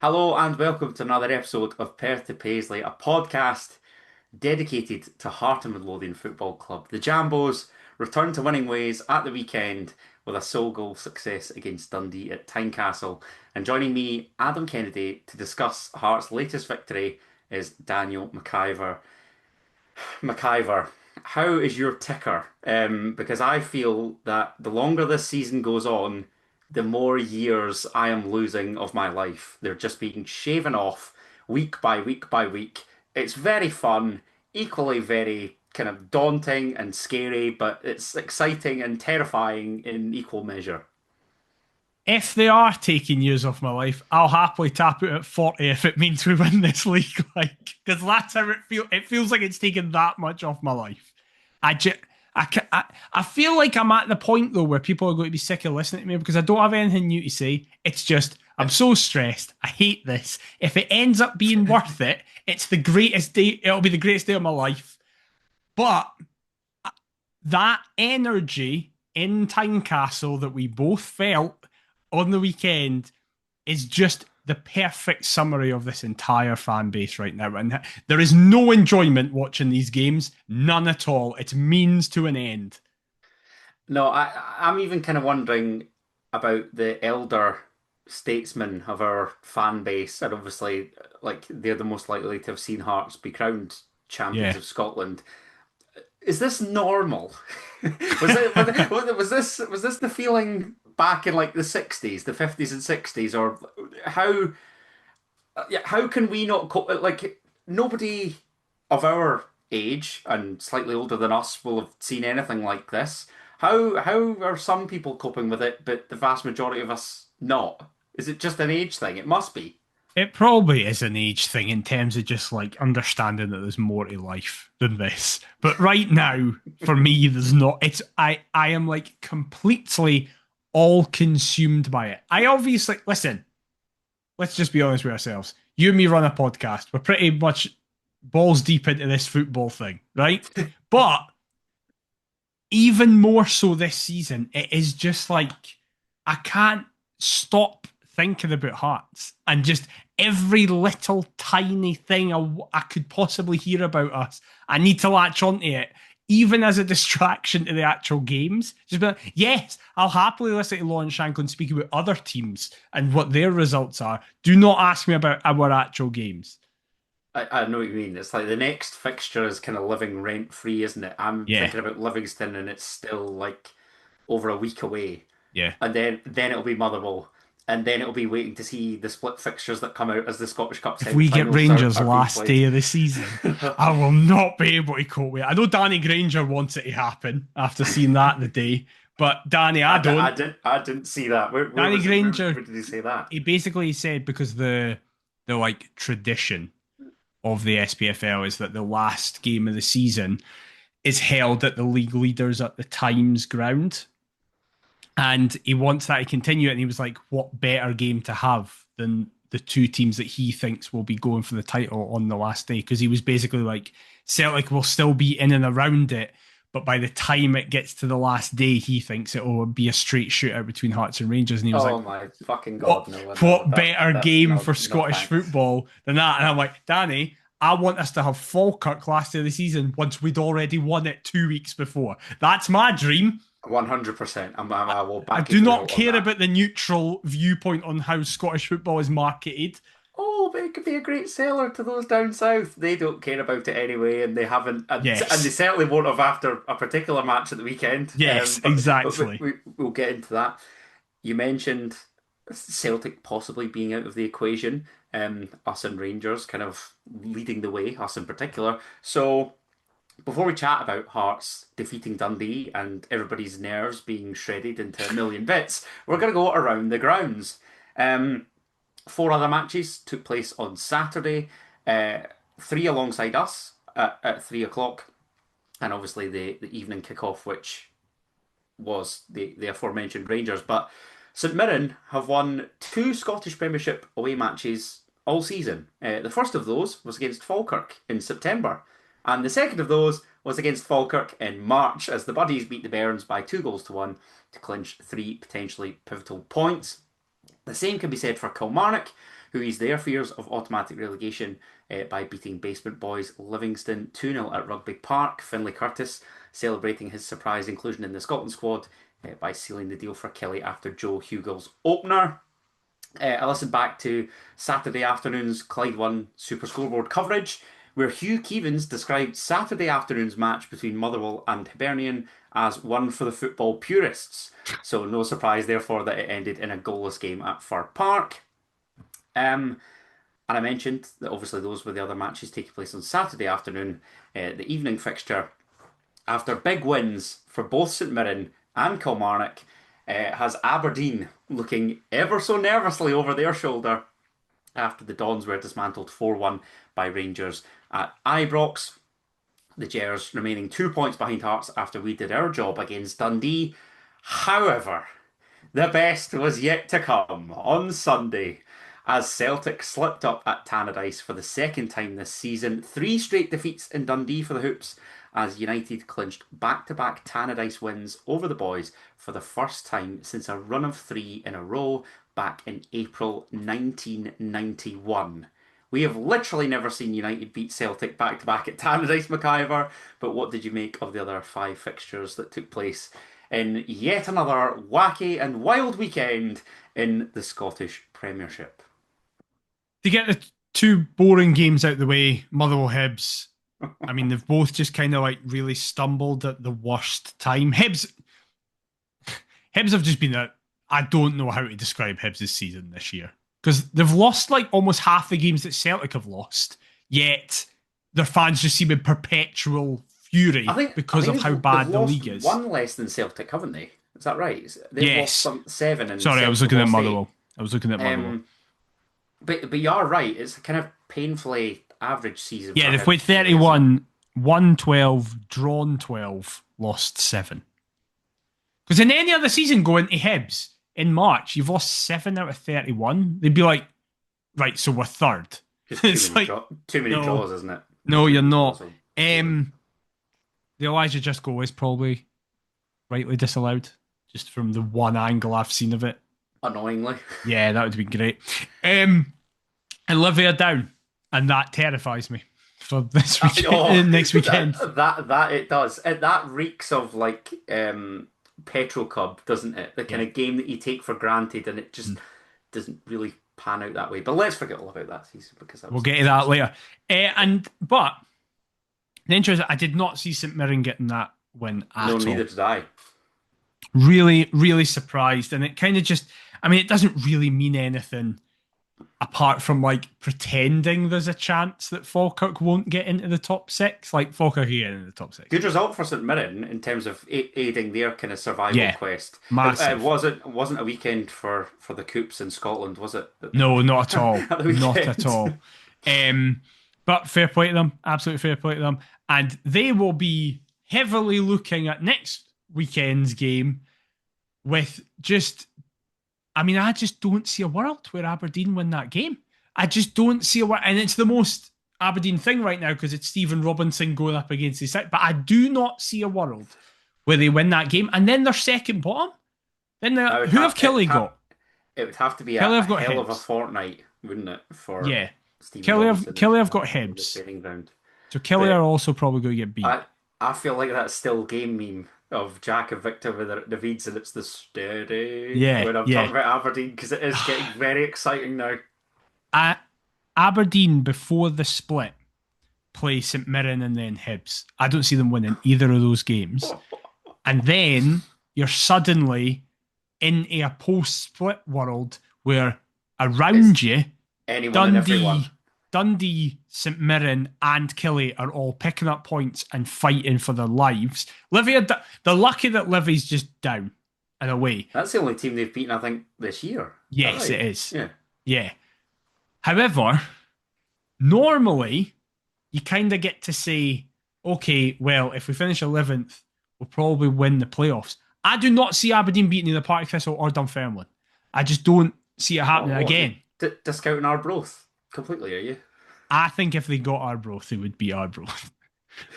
Hello and welcome to another episode of Perth to Paisley, a podcast dedicated to Heart and Midlothian Football Club. The Jambos returned to winning ways at the weekend with a sole goal success against Dundee at Tynecastle. And joining me, Adam Kennedy, to discuss Hearts' latest victory is Daniel McIver. McIver, how is your ticker? Because I feel that the longer this season goes on, the more years I am losing of my life. They're just being shaven off week by week by week. It's very fun, equally very kind of daunting and scary, but it's exciting and terrifying in equal measure. If they are taking years off my life, I'll happily tap out at 40 if it means we win this league. Because that's how it feels. It feels like it's taken that much off my life. I just, I feel like I'm at the point though where people are going to be sick of listening to me because I don't have anything new to say. It's just I'm so stressed. I hate this. If it ends up being worth it, it's the greatest day. It'll be the greatest day of my life. But that energy in Tynecastle that we both felt on the weekend is just the perfect summary of this entire fan base right now. And there is no enjoyment watching these games, none at all. It's means to an end. No, I'm even kind of wondering about the elder statesmen of our fan base, and obviously, like they're the most likely to have seen Hearts be crowned champions Yeah. of Scotland. Is this normal? Was this the feeling back in like the 60s, the 50s and 60s, or how yeah, how can we not like nobody of our age and slightly older than us will have seen anything like this. How are some people coping with it, but the vast majority of us not? Is it just an age thing? It must be. It probably is an age thing in terms of just like understanding that there's more to life than this. But right now, for me, there's not. I am like completely all consumed by it. I obviously listen. Let's just be honest with ourselves. You and me run a podcast. We're pretty much balls deep into this football thing, right? But even more so this season, it is just like I can't stop thinking about Hearts and just every little tiny thing I could possibly hear about us. I need to latch onto it, even as a distraction to the actual games. Just be like, yes, I'll happily listen to Lawrence Shankland speak about other teams and what their results are. Do not ask me about our actual games. I know what you mean. It's like the next fixture is kind of living rent free, isn't it? I'm Yeah, thinking about Livingston, and it's still like over a week away, yeah. and then it'll be Motherwell, and then it'll be waiting to see the split fixtures that come out as the Scottish Cup If we get semi-finals are, Rangers are being last played. day of the season, I will not be able to cope with it. I know Danny Granger wants it to happen after seeing that the day, but Danny, I don't. I didn't see that. Where Danny was it? Granger, Where did he say that? he basically said because the like tradition of the SPFL is that the last game of the season is held at the league leaders at the Times ground, and he wants that to continue. And he was like, "What better game to have than the two teams that he thinks will be going for the title on the last day?" Because he was basically like, Celtic will still be in and around it, but by the time it gets to the last day, he thinks it will be a straight shootout between Hearts and Rangers. And he was like, Oh my fucking God, what no, no, what better that game no, for no Scottish thanks. football than that? And I'm like, Danny, I want us to have Falkirk last day of the season once we'd already won it 2 weeks before. That's my dream. 100%. I will I back you do to the not hilt on care that. about the neutral viewpoint on how Scottish football is marketed. Oh, but it could be a great seller to those down south. They don't care about it anyway, and they haven't, and they Yes. certainly won't have after a particular match at the weekend. Yes, But exactly. we'll get into that. You mentioned Celtic possibly being out of the equation. Us and Rangers kind of leading the way, us in particular. So before we chat about Hearts defeating Dundee and everybody's nerves being shredded into a million bits, we're going to go around the grounds. Um, Four other matches took place on Saturday, uh, three alongside us at 3 o'clock, and obviously the evening kickoff, which was the aforementioned Rangers. But St Mirren have won two Scottish Premiership away matches all season. The first of those was against Falkirk in September, and the second of those was against Falkirk in March as the Buddies beat the Bairns by 2 goals to 1 to clinch three potentially pivotal points. The same can be said for Kilmarnock, who eased their fears of automatic relegation by beating basement boys Livingston 2-0 at Rugby Park. Finlay Curtis celebrating his surprise inclusion in the Scotland squad by sealing the deal for Kelly after Joe Hugel's opener. I listened back to Saturday afternoon's Clyde One Super Scoreboard coverage, where Hugh Keevins described Saturday afternoon's match between Motherwell and Hibernian as one for the football purists. So no surprise, therefore, that it ended in a goalless game at Fir Park. And I mentioned that obviously those were the other matches taking place on Saturday afternoon. The evening fixture, after big wins for both St Mirren and Kilmarnock, has Aberdeen looking ever so nervously over their shoulder after the Dons were dismantled 4-1 by Rangers at Ibrox. The Gers remaining 2 points behind Hearts after we did our job against Dundee. However, the best was yet to come on Sunday as Celtic slipped up at Tannadice for the second time this season. 3 straight defeats in Dundee for the Hoops as United clinched back-to-back Tannadice wins over the boys for the first time since a run of 3 in a row back in April 1991. We have literally never seen United beat Celtic back-to-back at Tannadice, McIver, but what did you make of the other 5 fixtures that took place in yet another wacky and wild weekend in the Scottish Premiership? To get the 2 boring games out of the way, Motherwell Hibs, I mean, they've both just kind of like really stumbled at the worst time. Hibs have just been I don't know how to describe Hibs' season this year. Because they've lost like almost half the games that Celtic have lost, yet their fans just seem in perpetual fury because of how bad the league is. One less than Celtic, haven't they? Is that right? They've lost 7. And sorry, I was looking at Motherwell. But you are right. It's a kind of painfully average season. Yeah, they've played 31, won 12, drawn 12, lost 7. Because in any other season going to Hibs in March, you've lost 7 out of 31. They'd be like, right, so we're third. It's like too many draws, isn't it? No, you're not. The Elijah Just goal is probably rightly disallowed, just from the one angle I've seen of it. Annoyingly. Yeah, that would be great. And Olivia down, and that terrifies me for this weekend, next weekend. That it does. That reeks of like Petro Cup, doesn't it? The kind of game that you take for granted, and it just doesn't really pan out that way. But let's forget all about that season because we'll get to that later. But the interest, I did not see St Mirren getting that win at all. No, neither did I. Really, really surprised, and it kind of just, I mean, it doesn't really mean anything apart from like pretending there's a chance that Falkirk won't get into the top 6. Like Falkirk can get into the top 6. Good result for St Mirren in terms of aiding their kind of survival quest. Massive. It wasn't a weekend for the Coups in Scotland, was it? No, not at all. Not at all. But fair play to them. Absolutely fair play to them. And they will be heavily looking at next weekend's game with just, I mean, I just don't see a world where Aberdeen win that game. I just don't see a world. And it's the most Aberdeen thing right now because it's Stephen Robinson going up against his side. But I do not see a world where they win that game. And then they're second bottom. Then who have Kelly got? It would have to be a hell of a fortnight, wouldn't it? For Stephen Kelly have got Hibs. So Kelly are also probably going to get beat. I feel like that still game meme of Jack and Victor with the Davids, and it's the steady when I'm talking about Aberdeen, because it is getting very exciting now. Aberdeen, before the split, play St Mirren and then Hibs. I don't see them winning either of those games. And then you're suddenly in a post-split world where around you, Dundee, St Mirren and Killie are all picking up points and fighting for their lives. Livy, they're lucky that Livy's just down and away. That's the only team they've beaten, I think, this year. Yes, it is. Yeah. However, normally you kind of get to say, okay, well, if we finish 11th, we'll probably win the playoffs. I do not see Aberdeen beating either Partick Thistle or Dunfermline. I just don't see it happening again. Discounting Arbroath completely, are you? I think if they got Arbroath, they would beat Arbroath.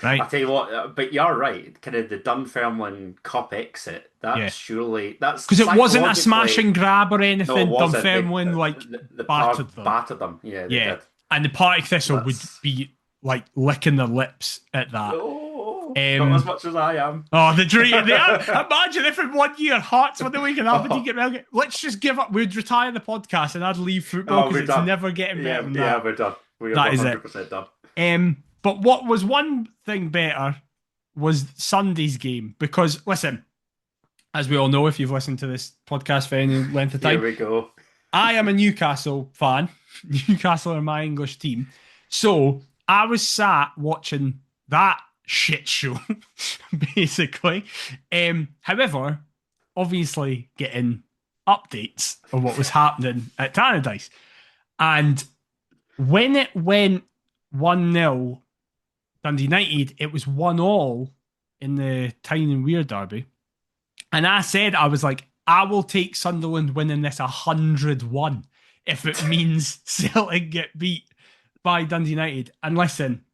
right? I tell you what, but you're right. Kind of the Dunfermline Cup exit. Yeah. That's Because it wasn't a smash psychologically. and grab or No, it anything. wasn't. Dunfermline like The Par battered them. battered them. Yeah, they Yeah. did. And the Partick Thistle would That's be like licking their lips at that. not as Um, much as I am. oh, the dream. Imagine if in 1 year Hearts were the week and Aberdeen Oh, get relegated. Let's just give up. We'd retire the podcast and I'd leave football oh, because we're it's done. never getting better Yeah, than yeah, that. we're done. We are That is it. 100% done. But what was one thing better was Sunday's game because listen, as we all know, if you've listened to this podcast for any length of Here time, we go. I am a Newcastle fan. Newcastle are my English team. So I was sat watching that shit show, basically. However, obviously getting updates of what was happening at Tannadice. And when it went 1-0 Dundee United, it was 1-1 in the Tyne and Weir derby. And I said, I was like, I will take Sunderland winning this 101 if it means Celtic get beat by Dundee United. And listen,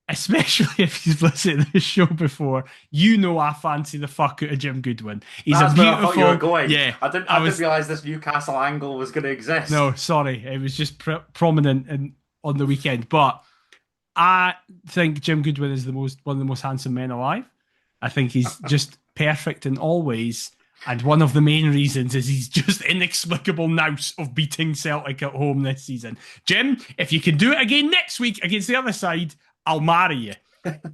especially if you've listened to this show before, you know I fancy the fuck out of Jim Goodwin. He's That's a where beautiful. I thought you were going. Yeah, I didn't realize this Newcastle angle was going to exist. No, sorry, it was just prominent on the weekend. But I think Jim Goodwin is one of the most handsome men alive. I think he's just perfect in all ways. And one of the main reasons is he's just inexplicable nous of beating Celtic at home this season. Jim, if you can do it again next week against the other side, I'll marry you.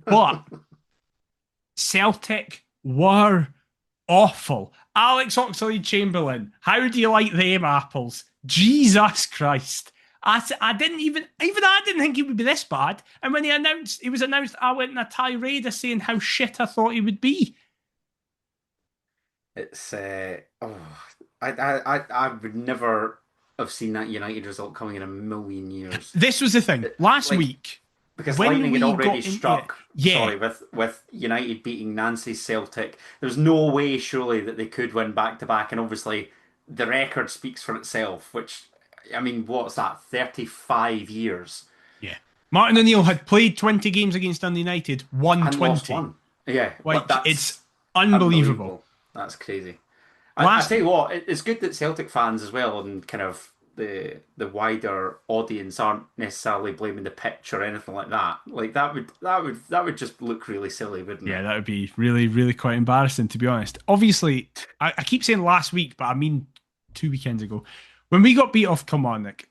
But Celtic were awful. Alex Oxlade-Chamberlain, how do you like them apples? Jesus Christ. I didn't even I didn't think he would be this bad. And when he was announced, I went in a tirade of saying how shit I thought he would be. It's I would never have seen that United result coming in a million years. This was the thing. Last week, because when lightning had we already got struck. yeah. Sorry, with United beating Nancy's Celtic, there's no way surely that they could win back to back, and obviously the record speaks for itself. Which, I mean, what's that? 35 years. Yeah, Martin O'Neill had played 20 games against Dundee United, won And 20. lost one. Yeah, Like, but it's unbelievable. That's crazy. I tell you what, it's good that Celtic fans as well and kind of the wider audience aren't necessarily blaming the pitch or anything like that. Like that would just look really silly, wouldn't it? Yeah, that would be really, really quite embarrassing, to be honest. Obviously, I keep saying last week, but I mean 2 weekends ago. When we got beat off Kilmarnock,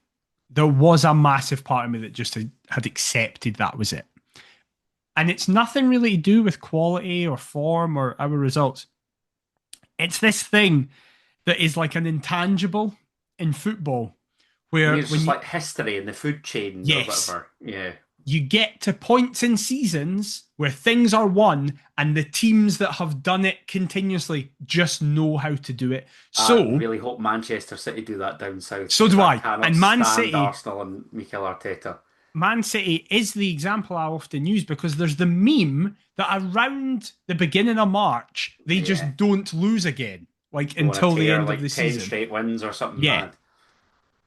there was a massive part of me that just had accepted that was it. And it's nothing really to do with quality or form or our results. It's this thing that is like an intangible in football where it's just like history in the food chain or whatever. Yeah. You get to points in seasons where things are won and the teams that have done it continuously just know how to do it. So I really hope Manchester City do that down south. So do I. Cannot And Man stand City, Arsenal and Mikel Arteta. Man City is the example I often use because there's the meme that around the beginning of March, they just don't lose again. Like until the end of the 10 season. straight wins or something Yeah. bad.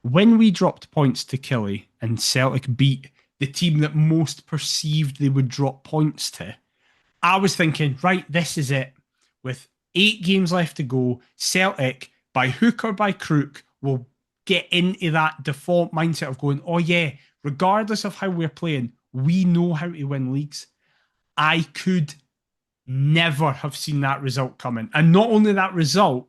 When we dropped points to Killie and Celtic beat the team that most perceived they would drop points to, I was thinking, right, this is it. With 8 games left to go, Celtic, by hook or by crook, will get into that default mindset of going, oh yeah, regardless of how we're playing, we know how to win leagues. I could never have seen that result coming. And not only that result,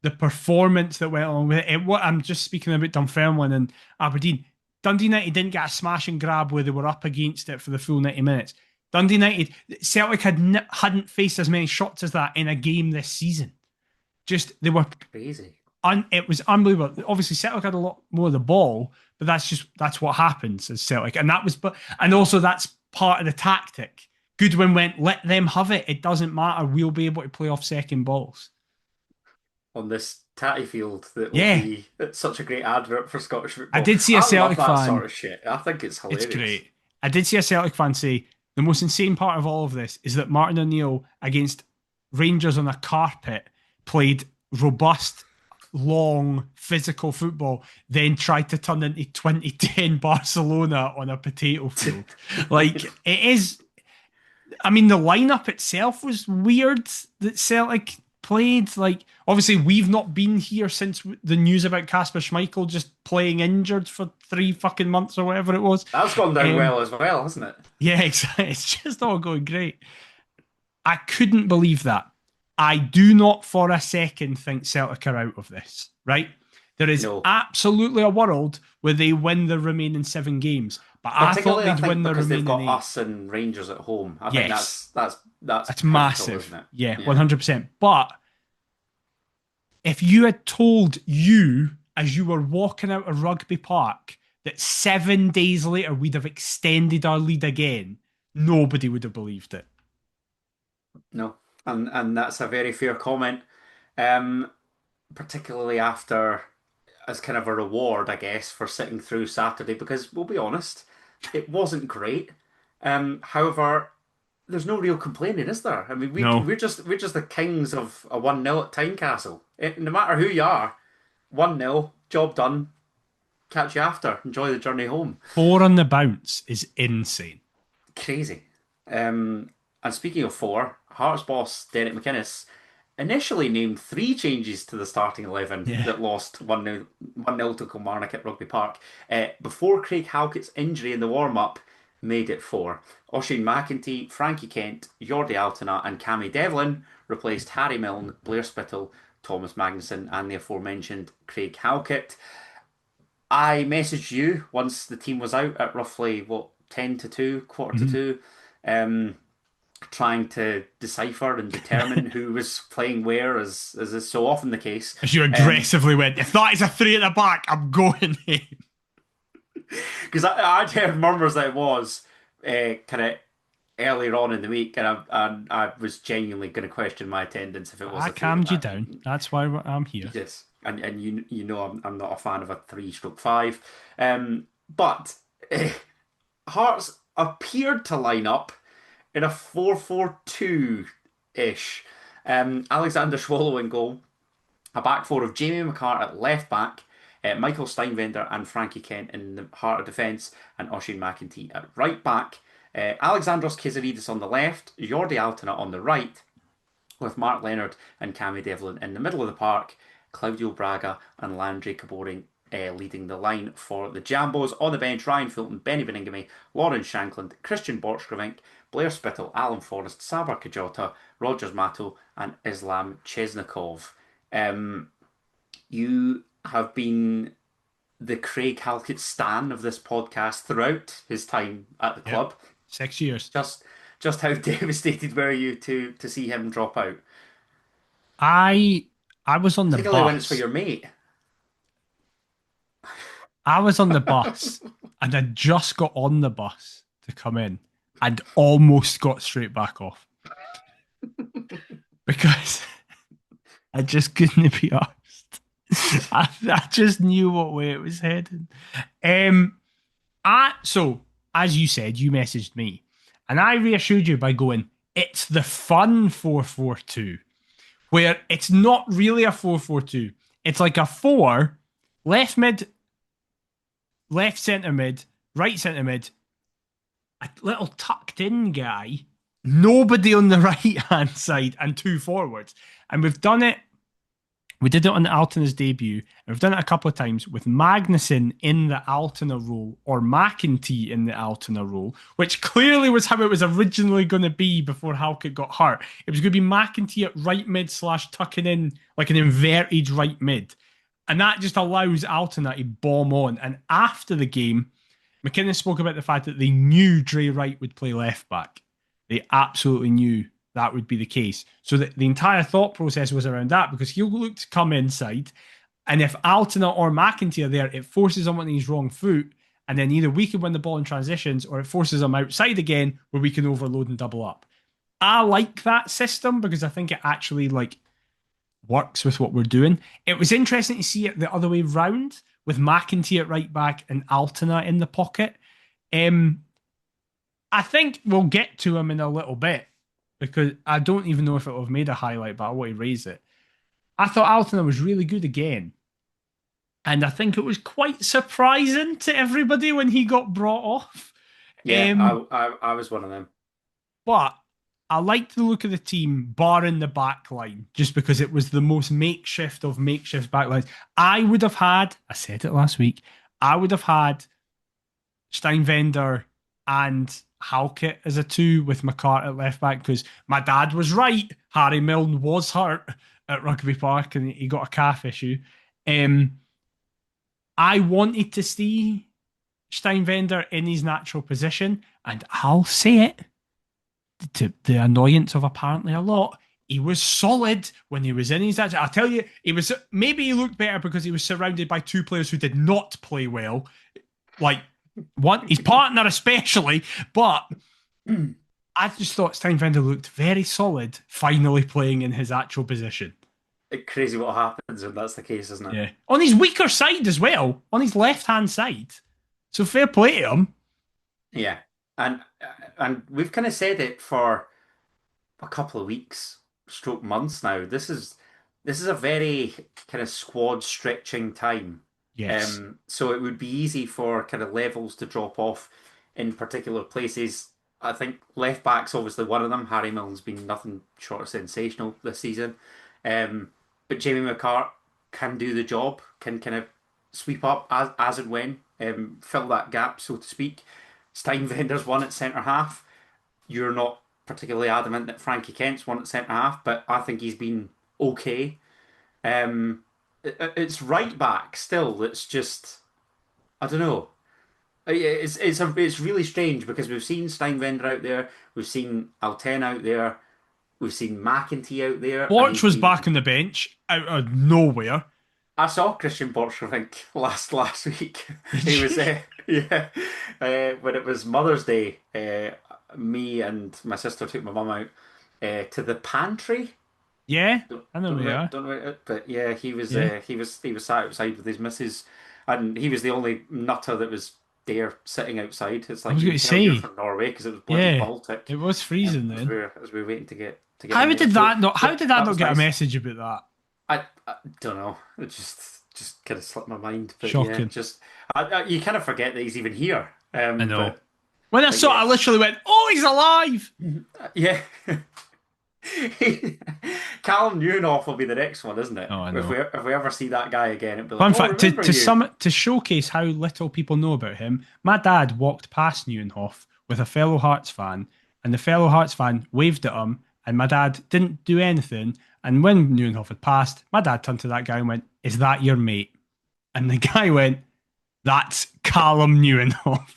the performance that went along with it. I'm just speaking about Dunfermline and Aberdeen. Dundee United didn't get a smash and grab where they were up against it for the full 90 minutes. Dundee United, Celtic hadn't faced as many shots as that in a game this season. Just, they were crazy. It was unbelievable. Obviously, Celtic had a lot more of the ball, but that's what happens as Celtic. And also that's part of the tactic. Goodwin went, let them have it. It doesn't matter. We'll be able to play off second balls. On this tatty field that will be such a great advert for Scottish football. I did see a Celtic fan. That sort of shit. I think it's hilarious. It's great. I did see a Celtic fan say, the most insane part of all of this is that Martin O'Neill against Rangers on a carpet played robust, long, physical football, then tried to turn into 2010 Barcelona on a potato field. Like, it is... I mean, the lineup itself was weird that Celtic played. Like, obviously, we've not been here since the news about Kasper Schmeichel just playing injured for 3 fucking months or whatever it was. That's gone down Um, well as well, hasn't it? yeah, exactly. It's just all going great. I couldn't believe that. I do not for a second think Celtic are out of this, right? There is No. absolutely a world where they win the remaining 7 games, but I thought Particularly, I they'd think win the because they've remaining got eight. us and Rangers at home. I think Yes, that's that's pivotal, massive. isn't it? Yeah, Yeah. 100%. But if you had told you as you were walking out of Rugby Park that 7 days later we'd have extended our lead again, nobody would have believed it. No. And that's a very fair comment. Um, Particularly after as kind of a reward, I guess, for sitting through Saturday, because we'll be honest, it wasn't great. However, there's no real complaining, is there? I mean, No. we're just the kings of a 1-0 at Tynecastle. No matter who you are, 1-0, job done. Catch you after. Enjoy the journey home. 4 on the bounce is insane. Crazy. And speaking of four, Hearts boss Derek McInnes initially named three changes to the starting 11 Yeah. that lost 1-0 to Kilmarnock at Rugby Park, before Craig Halkett's injury in the warm-up made it four. Oisin McEntee, Frankie Kent, Jordi Altena and Cammy Devlin replaced Harry Milne, Blair Spittle, Thomas Magnusson and the aforementioned Craig Halkett. I messaged you once the team was out at roughly, 10 to 2, quarter to Mhm. 2, um, trying to decipher and determine who was playing where, as is so often the case. As you aggressively went, if that is a three at the back, I'm going in. Because I'd heard murmurs that it was kind of earlier on in the week, and I was genuinely going to question my attendance if it was I a three at the calmed you back. down. That's why I'm here. Yes, and you know I'm not a fan of a 3/5. But Hearts appeared to line up in a 4-4-2-ish. Alexander Swallow in goal, a back four of Jamie McCart at left back, Michael Steinwender and Frankie Kent in the heart of defence, and Oisin McEntee at right back. Alexandros Kizaridis on the left, Jordi Altena on the right, with Mark Leonard and Cammy Devlin in the middle of the park, Claudio Braga and Landry Caboring leading the line for the Jambos. On the bench, Ryan Fulton, Benny Beningame, Lawrence Shankland, Christian Borchgrevink, Blair Spittle, Alan Forrest, Sabar Kajota, Rogers Mato, and Islam Chesnikov. You have been the Craig Halkett stan of this podcast throughout his time at the Yep. club. 6 years. Just how devastated were you to see him drop out? I I was on the Particularly when it's for bus. your mate. I was on the bus and I just got on the bus to come in and almost got straight back off because I just couldn't be asked. I just knew what way it was heading. So as you said, you messaged me, and I reassured you by going, "It's the fun 4-4-2, where it's not really a 4-4-2. It's like a four, left mid, left centre mid, right centre mid, a little tucked in guy, nobody on the right hand side, and two forwards." And we've done it. We did it on Altona's debut, and we've done it a couple of times with Magnusson in the Altona role or McEntee in the Altona role, which clearly was how it was originally going to be before Halkett got hurt. It was going to be McEntee at right mid / tucking in like an inverted right mid. And that just allows Altona to bomb on. And after the game, McInnes spoke about the fact that they knew Dre Wright would play left back. They absolutely knew that would be the case. So the entire thought process was around that, because he'll look to come inside, and if Altena or McEntee are there, it forces him on his wrong foot, and then either we can win the ball in transitions or it forces him outside again where we can overload and double up. I like that system because I think it actually works with what we're doing. It was interesting to see it the other way round with McEntee at right back and Altena in the pocket. I think we'll get to him in a little bit, because I don't even know if it will have made a highlight, but I want to raise it. I thought Altona was really good again. And I think it was quite surprising to everybody when he got brought off. Yeah, Um, I was one of them. but I liked the look of the team, barring the back line, just because it was the most makeshift of makeshift backlines. I said it last week, I would have had Steinvender and Halkett as a two with McCart at left back because my dad was right. Harry Milne was hurt at Rugby Park and he got a calf issue. Um, I wanted to see Steinvender in his natural position, and I'll say it to the annoyance of apparently a lot. He was solid when he was in his actual. I'll tell you, he was maybe he looked better because he was surrounded by two players who did not play well, like one his partner especially. But I just thought Steinvender looked very solid, finally playing in his actual position. It's crazy what happens when that's the case, isn't it? Yeah, on his weaker side as well, on his left hand side. So fair play to him. Yeah, and we've kind of said it for a couple of weeks, stroke months now. This is a very kind of squad stretching time. Yes. So it would be easy for kind of levels to drop off in particular places. I think left back's obviously one of them. Harry Milne's been nothing short of sensational this season. But Jamie McCart can do the job, can kind of sweep up as and when, fill that gap, so to speak. Steinvender's one at centre half. You're not particularly adamant that Frankie Kent's one at centre half, but I think he's been okay. It's right back still. It's just I don't know. It's really strange because we've seen Steinvender out there, we've seen Alten out there, we've seen McEntee out there, and Borch he's was been. back on the bench out of nowhere. I saw Christian Borch, I think, last week. He was yeah, when it was Mother's Day. Me and my sister took my mum out to the pantry. Yeah, Don't I know don't we know, are. don't know it, but yeah, Yeah. he was sat outside with his missus, and he was the only nutter that was there sitting outside. It's I like was you going can to tell you're say, from Norway because it was bloody yeah, Baltic. it was freezing then. As we were waiting to get How in there, did that not? How so did that that not was get a nice. message about that? I don't know. It just kind of slipped my mind, but yeah, Shocking. just you kind of forget that he's even here. I know. But When I but saw it, I yes, literally went, "Oh, he's alive!" yeah. Callum Newenoff will be the next one, isn't it? Oh, I If know. we ever see that guy again, it'll be like, Fun oh, fact: to remember to you? sum to showcase how little people know about him, my dad walked past Neuenhof with a fellow Hearts fan, and the fellow Hearts fan waved at him, and my dad didn't do anything. And when Neuenhof had passed, my dad turned to that guy and went, "Is that your mate?" And the guy went, "That's Callum Neuenhof."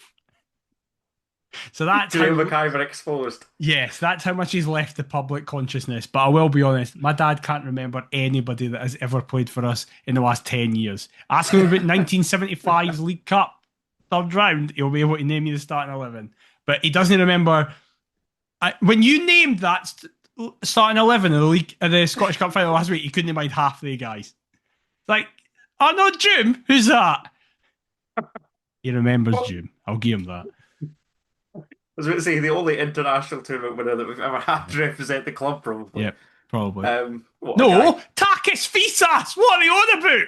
So that's Julian how, McIver exposed. yes, that's how much he's left the public consciousness. But I will be honest, my dad can't remember anybody that has ever played for us in the last 10 years. Ask him about 1975's League Cup third round, he'll be able to name you the starting 11. But he doesn't remember. When you named that starting 11 in the league, in the Scottish Cup final last week, he couldn't mind half the guys. Like, oh no, Jim, who's that? He remembers Well, Jim. I'll give him that. I was going to say the only international tournament winner that we've ever had to represent the club, probably. Yep, probably. What a guy. No, Takis Fisas. What are you on about?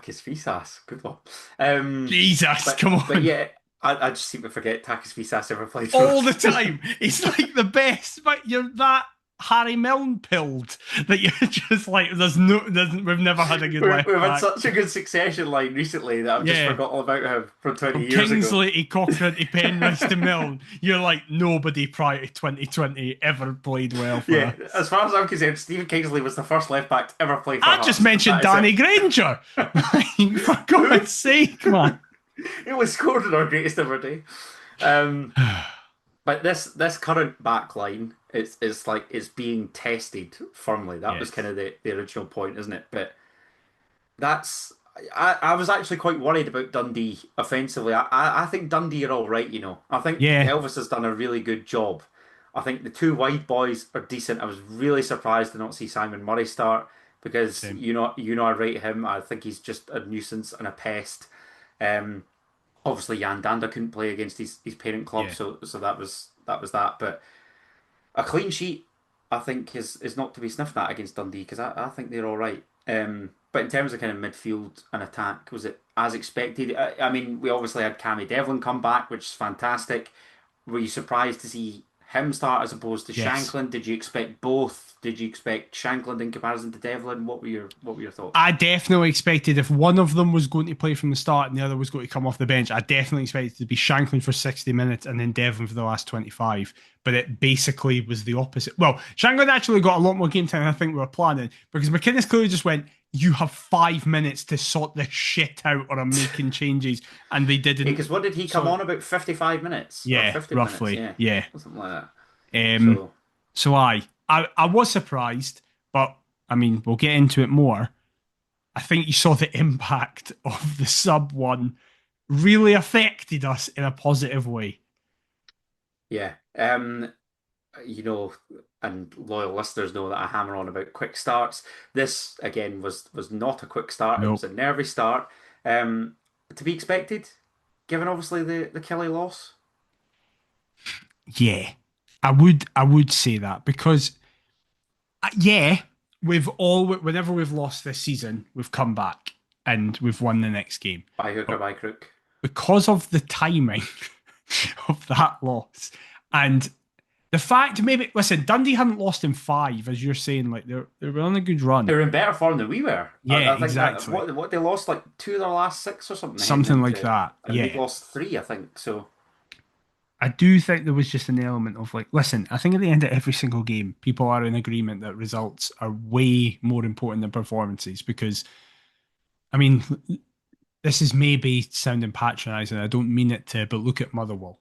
Takis Fisas, good one. Um, Jesus, come but on. yeah, I just seem to forget Takis Fisas ever played for All the us. time. It's like the best, but you're that Harry Milne pilled that you're just like, we've never had a good left We've had back. such a good succession line recently that I've just Yeah. forgot all about him from 20 From years ago. Kingsley to Cochrane to Penrith to Milne, you're like nobody prior to 2020 ever played well for Yeah, us. as far as I'm concerned, Stephen Kingsley was the first left back to ever play for I just Hearts. mentioned That is Danny it. Granger. Like, for God's sake, man. He only scored in our greatest ever day. Um, but this current back line, it's like it's being tested firmly. That was kind Yes. of the original point, isn't it? But that's I was actually quite worried about Dundee offensively. I think Dundee are all right, you know. I think Yeah. Elvis has done a really good job. I think the two wide boys are decent. I was really surprised to not see Simon Murray start because Same. you know I rate him. I think he's just a nuisance and a pest. Um, Obviously Jan Danda couldn't play against his parent club, Yeah. so that was that. But a clean sheet, I think, is not to be sniffed at against Dundee because I think they're all right. But in terms of kind of midfield and attack, was it as expected? I mean, we obviously had Cammy Devlin come back, which is fantastic. Were you surprised to see him start as opposed to Yes. Shanklin? Did you expect both? Did you expect Shanklin in comparison to Devlin? What were your thoughts? I definitely expected if one of them was going to play from the start and the other was going to come off the bench, I definitely expected it to be Shanklin for 60 minutes and then Devlin for the last 25. But it basically was the opposite. Well, Shanklin actually got a lot more game time than I think we were planning because McInnes clearly just went, "You have 5 minutes to sort this shit out or I'm making changes." And they didn't. Because what did he come So, on about? 55 minutes or yeah, 50 minutes? roughly. Yeah, Yeah. something like that. Um, So, so I was surprised, but I mean, we'll get into it more. I think you saw the impact of the sub one really affected us in a positive way. yeah. You know, and loyal listeners know that I hammer on about quick starts. This again was not a quick start. It was Nope. a nervy start. Um, to be expected, given obviously the Kelly loss. Yeah, I would say that because yeah, whenever we've lost this season, we've come back and we've won the next game. By hook or But by crook. because of the timing of that loss and the fact maybe listen, Dundee hadn't lost in five, as you're saying, like they were on a good run. They were in better form than we were. Yeah, I think that exactly. what they lost like two of their last six or something heading Something like into, that. and we'd Yeah. lost three, I think. So I do think there was just an element of like, listen, I think at the end of every single game, people are in agreement that results are way more important than performances because, I mean, this is maybe sounding patronizing. I don't mean it to, but look at Motherwell.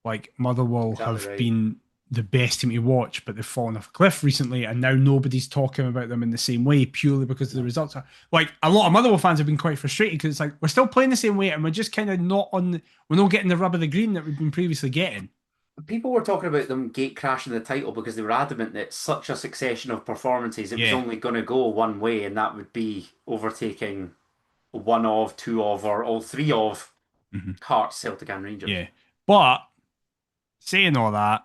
Like, Motherwell exactly have right. been the best team to watch, but they've fallen off a cliff recently, and now nobody's talking about them in the same way purely because the No. results are like a lot of Motherwell fans have been quite frustrated because it's like we're still playing the same way and we're just kind of not on, we're not getting the rub of the green that we've been previously getting. People were talking about them gate crashing the title because they were adamant that such a succession of performances, it was Yeah. only going to go one way, and that would be overtaking one of, two of, or all three of Mhm. Hearts, Celtic, and Rangers. Yeah. But saying all that,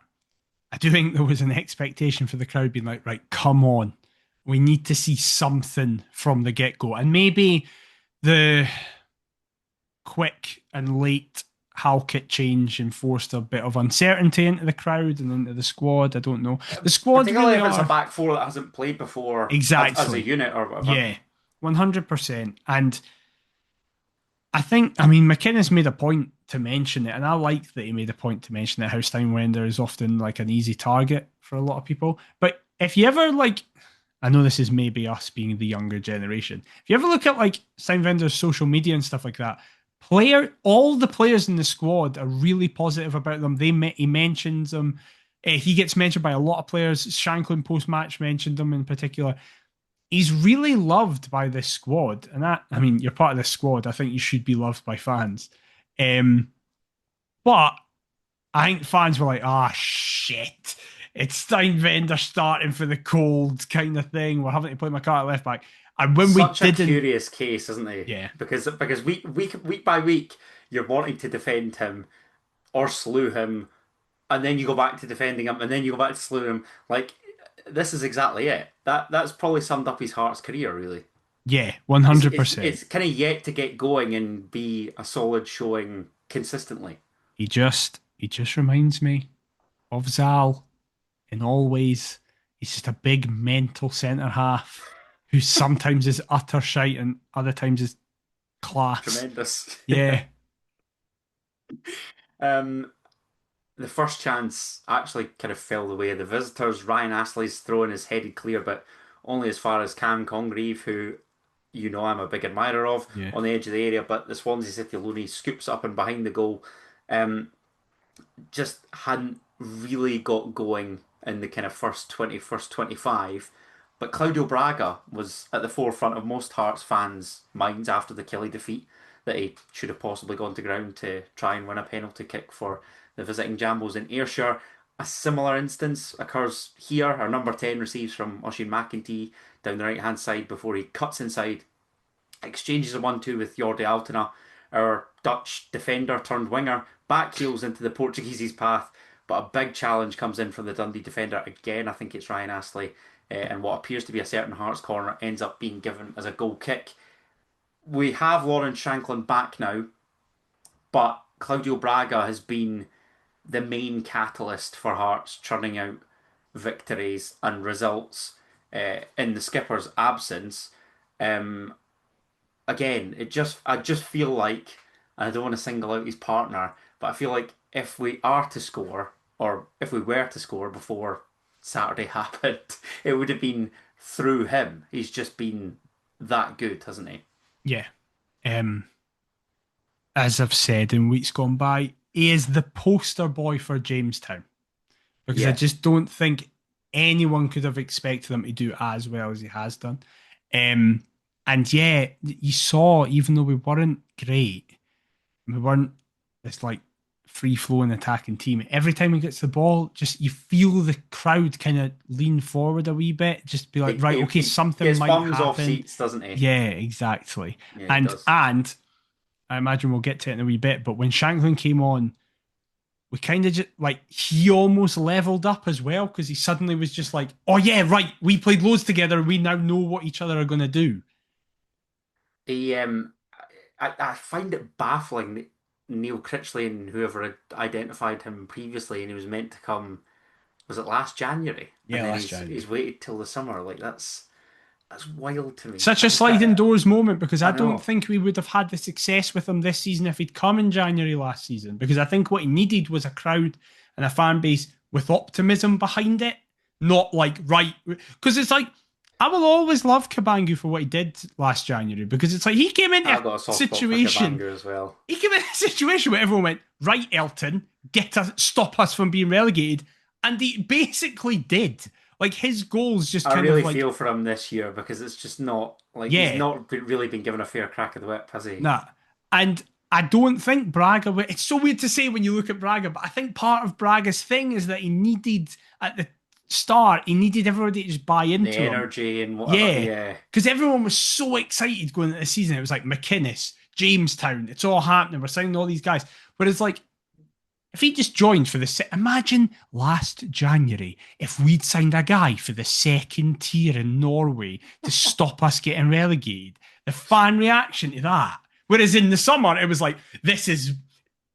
I do think there was an expectation for the crowd being like, right, come on. We need to see something from the get go. And maybe the quick and late Halkett change enforced a bit of uncertainty into the crowd and into the squad. I don't know. The squad Particularly really if it's a are. back four that hasn't played before as a Exactly. unit or whatever. Yeah. 100%. And I think, I mean, McInnes made a point to mention it, and I like that he made a point to mention it, how Steinwender is often like an easy target for a lot of people. But if you ever like, I know this is maybe us being the younger generation. If you ever look at like Steinwender's social media and stuff like that, all the players in the squad are really positive about them. He mentions them. He gets mentioned by a lot of players. Shanklin post match mentioned them in particular. He's really loved by this squad, and that I mean, you're part of this squad. I think you should be loved by fans. Um, but I think fans were like, "Ah, shit, it's Steinvender starting for the cold kind of thing. We're having to play McCart at left back." And when we Such a didn't, curious case, isn't he? yeah, Because week by week you're wanting to defend him or slew him, and then you go back to defending him, and then you go back to slew him. Like this is exactly it. That's probably summed up his Hearts career really. yeah, It's 100%. it's kind of yet to get going and be a solid showing consistently. He just reminds me of Zal in all ways. He's just a big mental centre half who sometimes is utter shite and other times is class. Tremendous. Yeah, Um, the first chance actually kind of fell the way of the visitors. Ryan Astley's throwing his headed clear, but only as far as Cam Congreve, who I'm a big admirer of, yeah, on the edge of the area. But the Swansea City looney scoops up and behind the goal. Um, just hadn't really got going in the kind of first 20, first 25. But Claudio Braga was at the forefront of most Hearts fans' minds after the Kelly defeat, that he should have possibly gone to ground to try and win a penalty kick for the visiting Jambos in Ayrshire. A similar instance occurs here. Our number 10 receives from Oisin McEntee down the right hand side before he cuts inside, exchanges a 1-2 with Jordi Altena, our Dutch defender turned winger, back heels into the Portuguese's path, but a big challenge comes in from the Dundee defender again. I think it's Ryan Astley, and what appears to be a certain Hearts corner ends up being given as a goal kick. We have Lawrence Shanklin back now, but Claudio Braga has been the main catalyst for Hearts churning out victories and results in the skipper's absence. Um, Again, I just feel like, and I don't want to single out his partner, but I feel like if we are to score, or if we were to score before Saturday happened, it would have been through him. He's just been that good, hasn't he? Yeah. Um, as I've said in weeks gone by, he is the poster boy for Jamestown because I Yeah. just don't think anyone could have expected him to do as well as he has done. Um, and yeah, you saw, even though we weren't great, we weren't this like free flowing attacking team. Every time he gets the ball, just you feel the crowd kind of lean forward a wee bit, just be like, right, okay, He something gets might bums off happen. seats, doesn't he? Yeah, exactly. Yeah, he And does. and I imagine we'll get to it in a wee bit, but when Shanklin came on, we kind of just like he almost leveled up as well because he suddenly was just like, oh yeah, right, we played loads together, we now know what each other are going to do. He, I find it baffling that Neil Critchley and whoever had identified him previously, and he was meant to come. Was it last January? And Yeah, then last January. he's waited till the summer. Like that's wild to me. Such a sliding doors moment because I I don't know. think we would have had the success with him this season if he'd come in January last season. Because I think what he needed was a crowd and a fan base with optimism behind it, not like right. Because it's like I will always love Kabangu for what he did last January because it's like he came into I've a got a soft spot for situation. Kabanga as well. He came into a situation where everyone went right, Elton, get us, stop us from being relegated, and he basically did. Like his goals just I kind really of like feel for him this year because it's just not like he's yeah. not really been given a fair crack of the whip, has he? Nah. And I don't think Braga, it's so weird to say when you look at Braga, but I think part of Braga's thing is that he needed, at the start, he needed everybody to just buy The into him. energy and whatever. Yeah. Yeah, Because everyone was so excited going into the season. It was like McInnes, Jamestown, it's all happening. We're signing all these guys. But it's like, if he just joined for the imagine last January if we'd signed a guy for the second tier in Norway to stop us getting relegated. The fan reaction to that. Whereas in the summer it was like, this is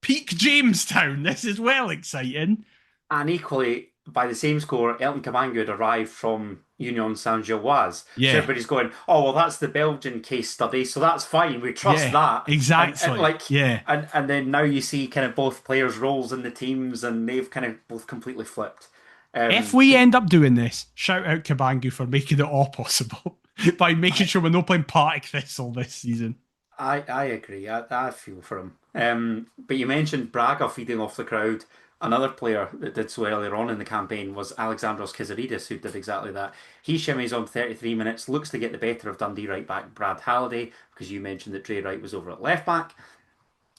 peak Jamestown. This is well exciting. and equally by the same score, Elton Kabanga had arrived from Union Saint-Gilloise. So Yeah, everybody's going, "Oh well, that's the Belgian case study, so that's fine. We trust yeah, that." And exactly. like, Yeah. and then now you see kind of both players' roles in the teams, and they've kind of both completely flipped. If we But end up doing this, shout out Kabangu for making it all possible by making sure we're not playing Partick Thistle this season. I agree. I feel for him. But you mentioned Braga feeding off the crowd. Another player that did so earlier on in the campaign was Alexandros Kizaridis, who did exactly that. He shimmies on 33 minutes, looks to get the better of Dundee right back Brad Halliday, because you mentioned that Dre Wright was over at left back.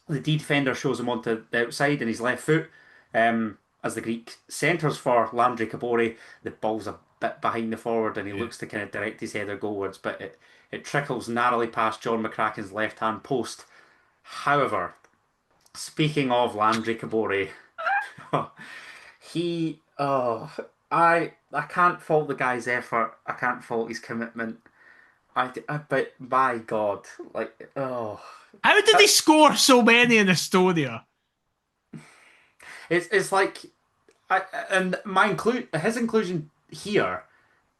The D defender shows him onto the outside in his left foot. As the Greek centres for Landry Kabori, the ball's a bit behind the forward and he Yeah. looks to kind of direct his header goalwards, but it trickles narrowly past John McCracken's left hand post. However, speaking of Landry Kabori, he I can't fault the guy's effort. I can't fault his commitment. But my God, like How did they score so many in Estonia? it's like and my include his inclusion here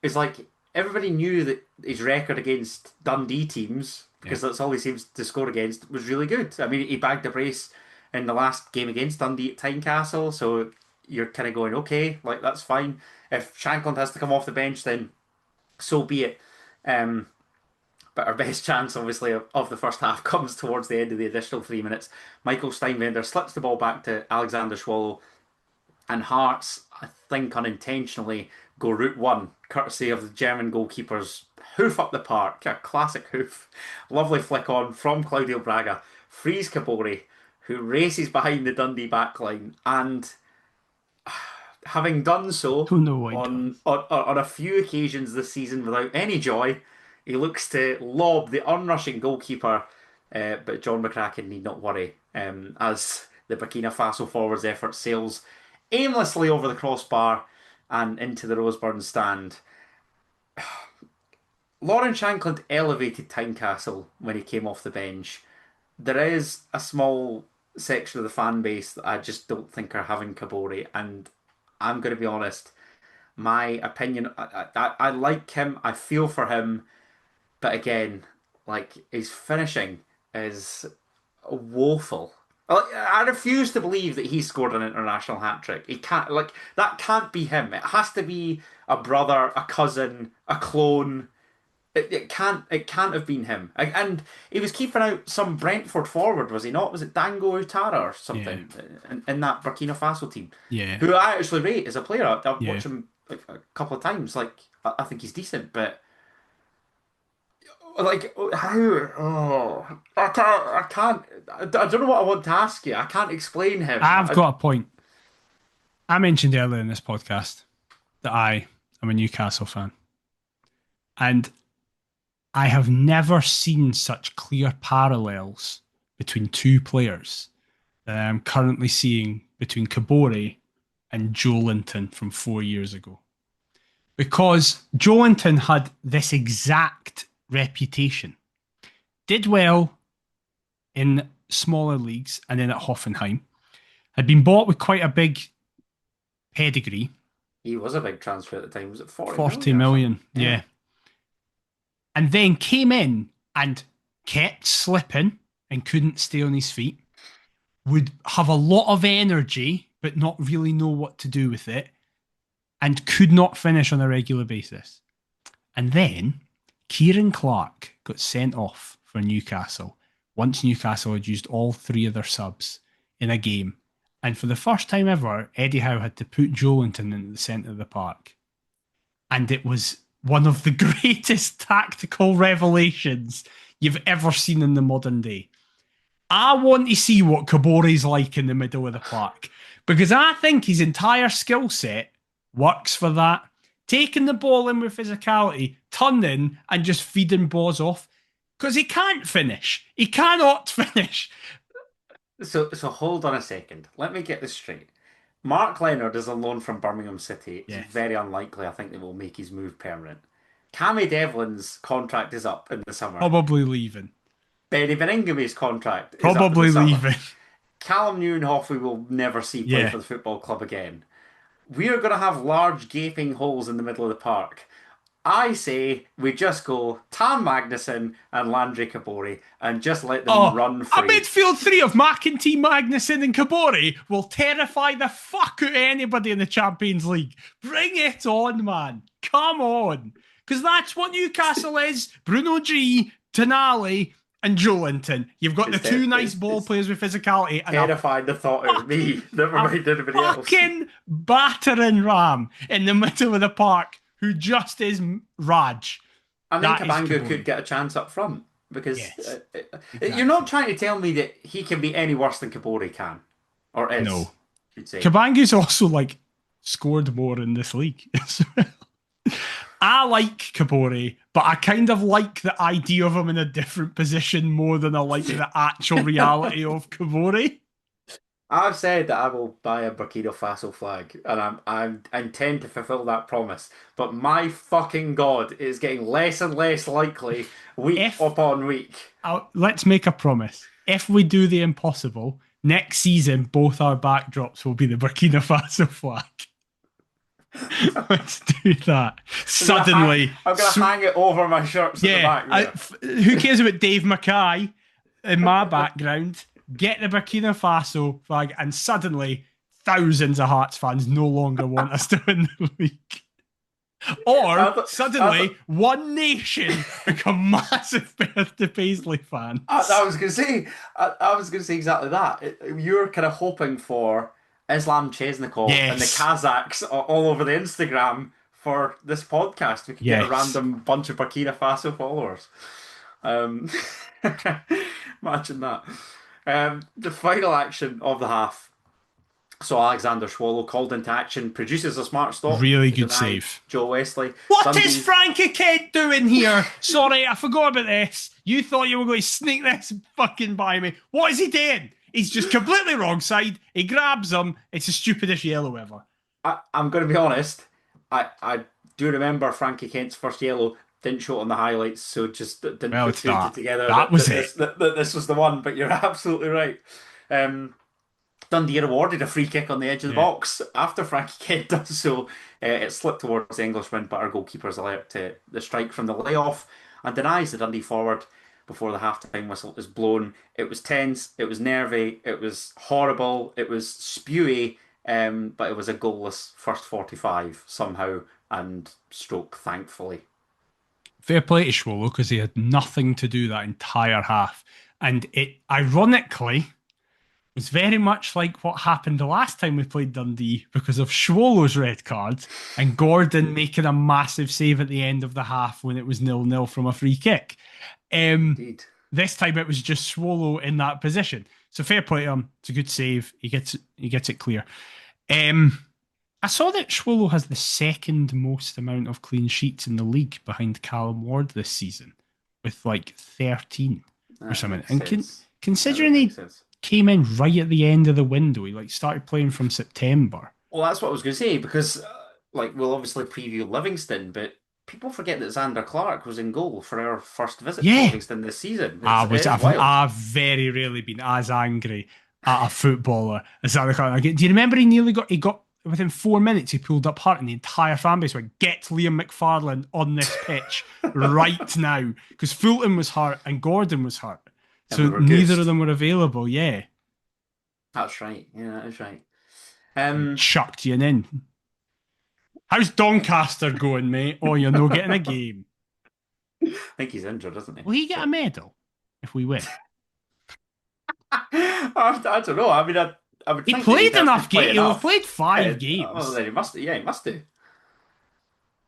is like everybody knew that his record against Dundee teams, Yeah. because that's all he seems to score against, was really good. I mean, he bagged a brace in the last game against Dundee at Tynecastle, so you're kind of going, okay, like that's fine. If Shankland has to come off the bench, then so be it. Um, but our best chance, obviously, of the first half comes towards the end of the additional 3 minutes. Michael Steinwender slips the ball back to Alexander Schwallow, and Hearts, I think unintentionally, go route one, courtesy of the German goalkeeper's hoof up the park, a classic hoof. Lovely flick on from Claudio Braga, frees Kabori, who races behind the Dundee backline, and having done so Don't know what he on, does. on a few occasions this season without any joy, he looks to lob the onrushing goalkeeper, but John McCracken need not worry, as the Burkina Faso forwards' effort sails aimlessly over the crossbar and into the Roseburn stand. Lauren Shankland elevated Tynecastle when he came off the bench. There is a small section of the fan base that I just don't think are having Kabori, and I'm going to be honest. My opinion, I like him. I feel for him, but again, like his finishing is woeful. I refuse to believe that he scored an international hat trick. He can't, like, that can't be him. It has to be a brother, a cousin, a clone. It can't have been him. And he was keeping out some Brentford forward, was he not? Was it Dango Utara or Yeah, something in that Burkina Faso team, yeah, who I actually rate as a player. I've yeah. watched him like a couple of times. Like I think he's decent, but like how? Oh, I don't know what I want to ask you. I can't explain him. I've got a point. I mentioned earlier in this podcast that I am a Newcastle fan, and I have never seen such clear parallels between two players that I'm currently seeing between Kabore and Joe Linton from 4 years ago. Because Joe Linton had this exact reputation, did well in smaller leagues and then at Hoffenheim, had been bought with quite a big pedigree. He was a big transfer at the time. Was it 40 40 million or something? million, yeah. And then came in and kept slipping and couldn't stay on his feet, would have a lot of energy but not really know what to do with it, and could not finish on a regular basis. And then Kieran Clark got sent off for Newcastle once Newcastle had used all three of their subs in a game. And for the first time ever, Eddie Howe had to put Joelinton in the centre of the park. And it was one of the greatest tactical revelations you've ever seen in the modern day. I want to see what Kabore's like in the middle of the park, because I think his entire skill set works for that. Taking the ball in with physicality, turning and just feeding balls off, because he can't finish. He cannot finish. So hold on a second. Let me get this straight. Mark Leonard is on loan from Birmingham City. It's Yeah. very unlikely, I think, they will make his move permanent. Cammy Devlin's contract is up in the summer. Probably leaving. Benny Beningham's contract is Probably up in the summer. leaving. Callum Neuenhoff we will never see play Yeah. for the football club again. We are going to have large gaping holes in the middle of the park. I say we just go Tam Magnusson and Landry Kabori and just let them run A free. midfield three of McEntee, Magnusson, and Kabore will terrify the fuck out of anybody in the Champions League. Bring it on, man. Come on. Because that's what Newcastle is. Bruno G, Tonali, and Joelinton. You've got the two nice ball players with physicality. And Terrified the thought out of me. Never mind anybody else. fucking battering ram in the middle of the park who just is Raj. I think That is Kabanga Kabore. could get a chance up front because Yes, you're not trying to tell me that he can be any worse than Kabori can or is. No. You'd say. Kabanga's also like scored more in this league as well. I like Kabore, but I kind of like the idea of him in a different position more than I like the actual reality of Kabore. I've said that I will buy a Burkina Faso flag, and I intend to fulfill that promise. But my fucking god, it is getting less and less likely week upon week. Let's make a promise. If we do the impossible, next season both our backdrops will be the Burkina Faso flag. Let's do that. Suddenly, I'm gonna hang it over my shirts at the back. Who cares about Dave Mackay in my background? Get the Burkina Faso flag, and suddenly thousands of Hearts fans no longer want us to win the league. Or suddenly one nation become massive Perth to Paisley fans. I was gonna say, I was gonna say exactly that. You're kind of hoping for Islam Chesnikov and the Kazakhs all over the Instagram for this podcast. We could get a random bunch of Burkina Faso followers. Imagine that. The final action of the half. So Alexander Swallow called into action, produces a smart stop. Really good save. Joe Wesley. What is Frankie Kent doing here? Sorry, I forgot about this. You thought you were going to sneak this fucking by me. What is he doing? He's just completely wrong side. He grabs him. It's the stupidest yellow ever. I'm going to be honest. I do remember Frankie Kent's first yellow. Didn't show it on the highlights, so just didn't put it together. That was it. That this was the one, but you're absolutely right. Dundee are awarded a free kick on the edge of the Yeah. box after Frankie Kent does so. It slipped towards the Englishman, but our goalkeeper's alert to the strike from the layoff and denies the Dundee forward before the half-time whistle is blown. It was tense, it was nervy, it was horrible, it was spewy, but it was a goalless first 45 somehow, and stroke thankfully. Fair play to Swallow because he had nothing to do that entire half. And it, ironically, was very much like what happened the last time we played Dundee because of Swallow's red card and Gordon making a massive save at the end of the half when it was 0-0 from a free kick. Indeed. This time it was just Swallow in that position. So fair play to him. It's a good save. He gets it clear. I saw that Swallow has the second most amount of clean sheets in the league behind Callum Ward this season with like 13 or something. And considering he came in right at the end of the window, he like started playing from September. Well, that's what I was going to say because, like, we'll obviously preview Livingston, but people forget that Xander Clark was in goal for our first visit to Livingston this season. I've very rarely been as angry at a footballer as Xander Clark. Do you remember he got within 4 minutes he pulled up Hart and the entire fan base went, get Liam McFarlane on this pitch right now, because Fulton was hurt and Gordon was hurt. So neither of them were available, yeah. That's right. Yeah, that is right. Chucked you in. How's Doncaster going, mate? Oh, you're not getting a game. I think he's injured, isn't he? Will he get a medal if we win? I don't know. I mean, I would think he played enough games. He played 5 games. Oh, then he must. Yeah, he must do.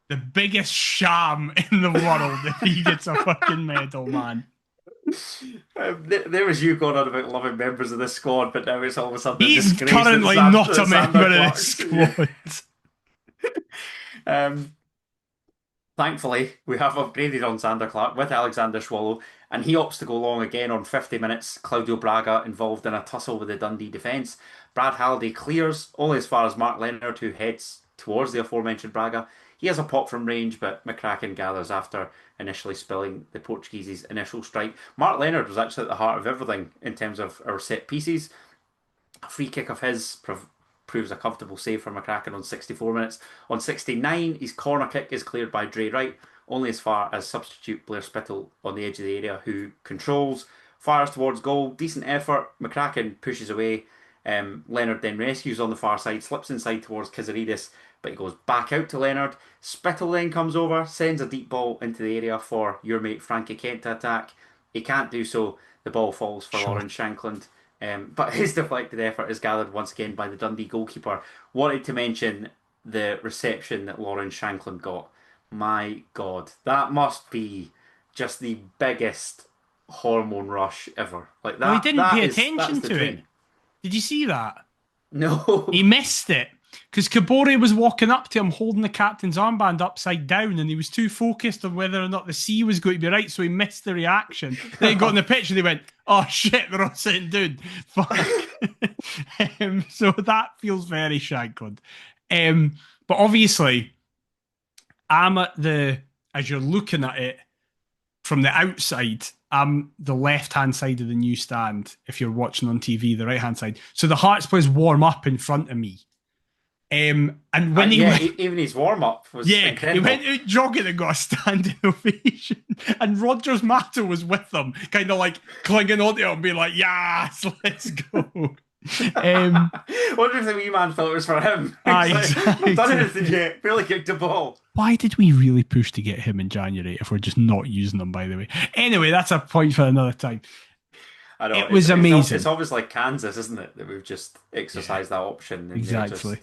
The biggest sham in the world if he gets a fucking medal, man. There was you going on about loving members of the squad, but now it's all of a sudden he's currently not a member of the squad. Thankfully, we have upgraded on Xander Clark with Alexander Swallow, and he opts to go long again on 50 minutes. Claudio Braga involved in a tussle with the Dundee defence. Brad Halliday clears only as far as Mark Leonard, who heads towards the aforementioned Braga. He has a pop from range, but McCracken gathers after initially spilling the Portuguese's initial strike. Mark Leonard was actually at the heart of everything in terms of our set pieces. A free kick of his proves a comfortable save for McCracken on 64 minutes. On 69, his corner kick is cleared by Dre Wright, only as far as substitute Blair Spittle on the edge of the area, who controls, fires towards goal. Decent effort. McCracken pushes away. Leonard then rescues on the far side, slips inside towards Kizaridis, but he goes back out to Leonard. Spittle then comes over, sends a deep ball into the area for your mate Frankie Kent to attack. He can't do so. The ball falls for Lauren Shankland. But his deflected effort is gathered once again by the Dundee goalkeeper. Wanted to mention the reception that Lauren Shankland got. My God, that must be just the biggest hormone rush ever. Like that. Well, he didn't pay attention to it. Did you see that? No. He missed it. Because Kabore was walking up to him holding the captain's armband upside down and he was too focused on whether or not the C was going to be right, so he missed the reaction. Then he got in the pitch and they went, oh shit, they're all sitting down. Fuck. So that feels very Shankland. But obviously, I'm at as you're looking at it from the outside, I'm the left-hand side of the new stand. If you're watching on TV, the right-hand side. So the Hearts players warm up in front of me. And when even his warm up was incredible. He went out jogging and got a standing ovation, and Rogers Matto was with them, kind of like clinging onto him, being like, "Yes, let's go." Wonder if the wee man felt it was for him. Exactly. I've done anything yet. Barely kicked the ball. Why did we really push to get him in January if we're just not using him? By the way, anyway, that's a point for another time. I know it was amazing. It's always like Kansas, isn't it? That we've just exercised that option. And exactly.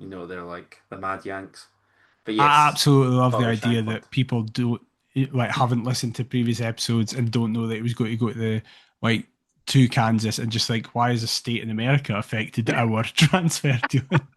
They're like the Mad Yanks. But yes, I absolutely love the idea that people haven't listened to previous episodes and don't know that it was going to go to Kansas and just like, why is a state in America affected our transfer dealing?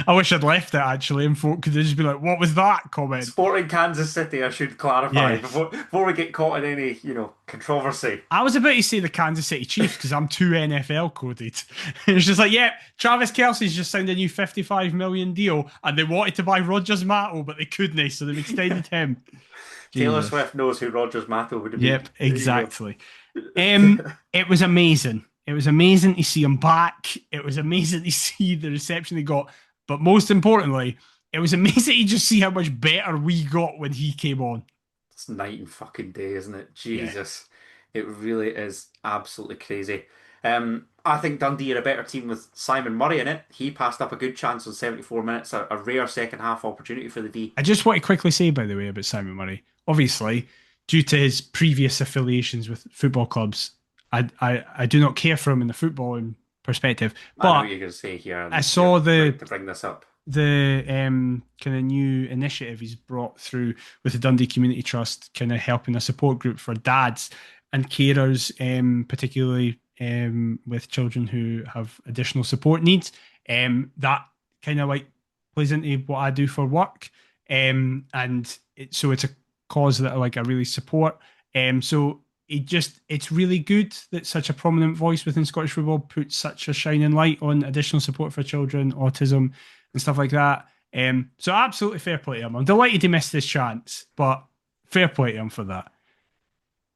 I wish I'd left it actually, and folk could just be like, "What was that comment?" Sporting Kansas City, I should clarify before we get caught in any controversy. I was about to say the Kansas City Chiefs because I'm too NFL coded. It's just like, Travis Kelce's just signed a new $55 million deal, and they wanted to buy Rogers Matto, but they couldn't, so they've extended him. Taylor Swift knows who Rogers Matto would have been. Yep, exactly. It was amazing. It was amazing to see him back. It was amazing to see the reception he got. But most importantly, it was amazing to just see how much better we got when he came on. It's night and fucking day, isn't it? Yeah. Jesus. It really is absolutely crazy. I think Dundee are a better team with Simon Murray in it. He passed up a good chance on 74 minutes, a rare second half opportunity for the D. I just want to quickly say, by the way, about Simon Murray. Obviously, due to his previous affiliations with football clubs, I do not care for him in the footballing perspective. I know But what you're going to say here, I and saw you're the right to bring this up. kind of new initiative he's brought through with the Dundee Community Trust, kind of helping a support group for dads and carers, particularly with children who have additional support needs. That kind of like plays into what I do for work, and so it's a cause that I really support. So it's really good that such a prominent voice within Scottish football puts such a shining light on additional support for children, autism, and stuff like that. So absolutely fair play to him. I'm delighted he missed this chance, but fair play to him for that.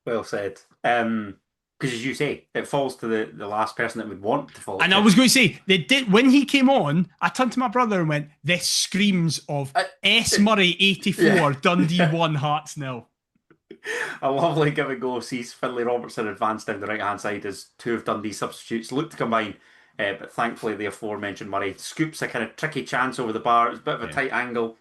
Well said. Because as you say, it falls to the last person that would want to fall And to. I was going to say, they did when he came on, I turned to my brother and went, "This screams of S. Murray 84, Yeah. Dundee 1, Hearts 0." A lovely give and go sees Finlay Robertson advance down the right hand side as two of Dundee's substitutes look to combine. But thankfully, the aforementioned Murray scoops a kind of tricky chance over the bar. It was a bit of a tight angle.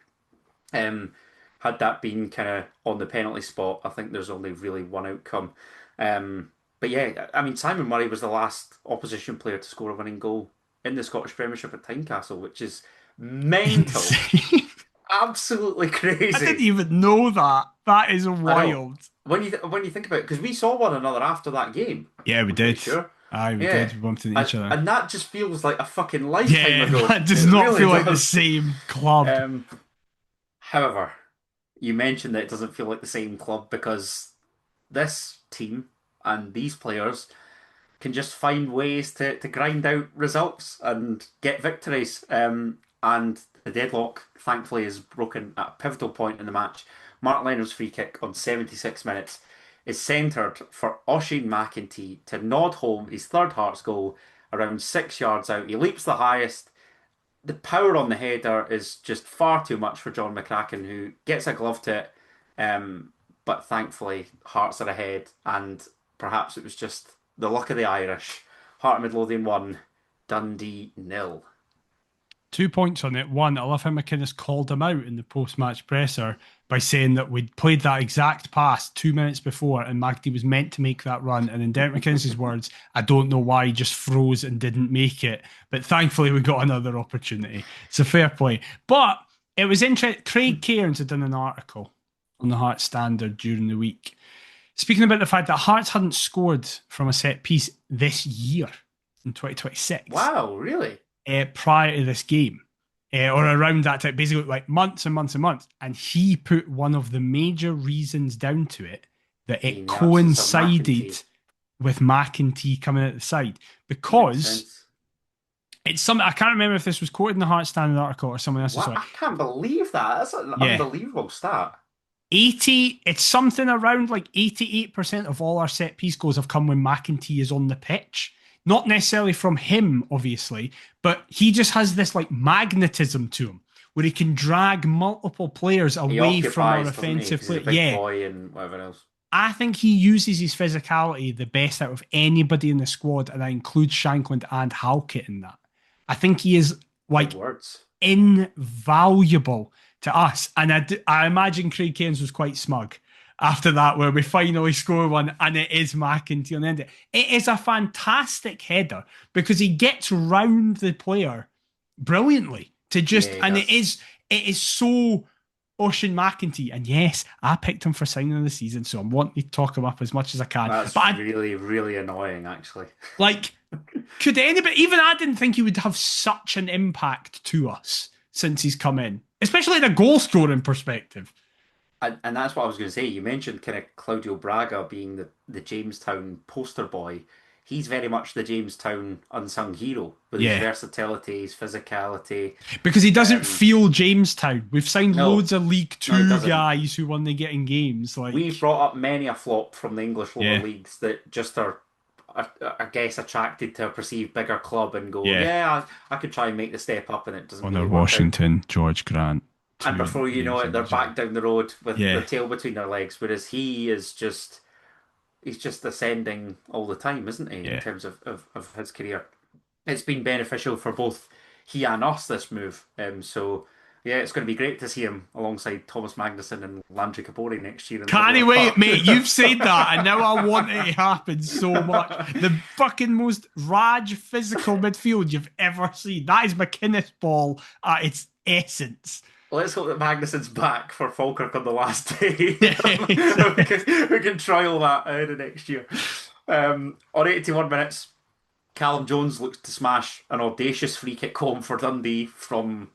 Had that been kind of on the penalty spot, I think there's only really one outcome. But yeah, I mean, Simon Murray was the last opposition player to score a winning goal in the Scottish Premiership at Tynecastle, which is mental. Insane. Absolutely crazy. I didn't even know that. That is wild. When you think about it, because we saw one another after that game. Yeah, we I'm pretty did. sure. Aye, we Yeah. did. We bumped into each other. And that just feels like a fucking lifetime Yeah, ago. that does It not really feel like the does. same club. However, you mentioned that it doesn't feel like the same club because this team and these players can just find ways to grind out results and get victories. And the deadlock, thankfully, is broken at a pivotal point in the match. Mark Leonard's free kick on 76 minutes is centred for Oisin McEntee to nod home his third Hearts goal around 6 yards out. He leaps the highest. The power on the header is just far too much for John McCracken, who gets a glove to it. But thankfully, Hearts are ahead, and perhaps it was just the luck of the Irish. Heart of Midlothian 1, Dundee 0. 2 points on it. One, I love how McInnes called him out in the post-match presser by saying that we'd played that exact pass 2 minutes before and McAtee was meant to make that run. And in Derek McInnes' words, I don't know why he just froze and didn't make it. But thankfully, we got another opportunity. It's a fair play. But it was interesting. Craig Cairns had done an article on the Hearts Standard during the week, speaking about the fact that Hearts hadn't scored from a set piece this year in 2026. Wow, really? Prior to this game, or around that time, basically like months and months and months. And he put one of the major reasons down to it that it coincided with McEntee coming out the side, because it's something I can't remember if this was quoted in the Hearts Standard article or someone else's. I can't believe that. That's an unbelievable stat. 80, it's something around like 88% of all our set piece goals have come when McEntee is on the pitch. Not necessarily from him, obviously, but he just has this like magnetism to him where he can drag multiple players away from our offensive play. Yeah, boy and whatever else. I think he uses his physicality the best out of anybody in the squad, and I include Shankland and Halkett in that. I think he is like invaluable to us, and I imagine Craig Cairns was quite smug after that, where we finally score one and it is McEntee on the end. It is a fantastic header because he gets round the player brilliantly to just, and it is so Oisin McEntee. And yes, I picked him for signing of the season, so I'm wanting to talk him up as much as I can. That's really, really annoying, actually. Like, could anybody, even I didn't think he would have such an impact to us since he's come in, especially in a goal scoring perspective. And that's what I was going to say. You mentioned kind of Claudio Braga being the Jamestown poster boy. He's very much the Jamestown unsung hero with his versatility, his physicality. Because he doesn't feel Jamestown. We've signed loads of League Two guys who won the getting games. Like, we've brought up many a flop from the English lower leagues that just are I guess, attracted to a perceived bigger club and go, Yeah. yeah, I could try and make the step up, and it doesn't Connor really work out. Washington, George Grant, And two before you know it, they're years ago. back down the road with their Yeah. tail between their legs. Whereas he's just ascending all the time, isn't he, in Yeah. terms of his career? It's been beneficial for both he and us, this move. So yeah, it's going to be great to see him alongside Thomas Magnusson and Landry Kabori next year in the Can't middle of the wait, park. mate. You've said that, and now I want it to happen so much. The fucking most rage physical midfield you've ever seen. That is McInnes ball at its essence. Let's hope that Magnusson's back for Falkirk on the last day. Yeah, exactly. we can trial that out of next year. On 81 minutes, Callum Jones looks to smash an audacious free kick home for Dundee from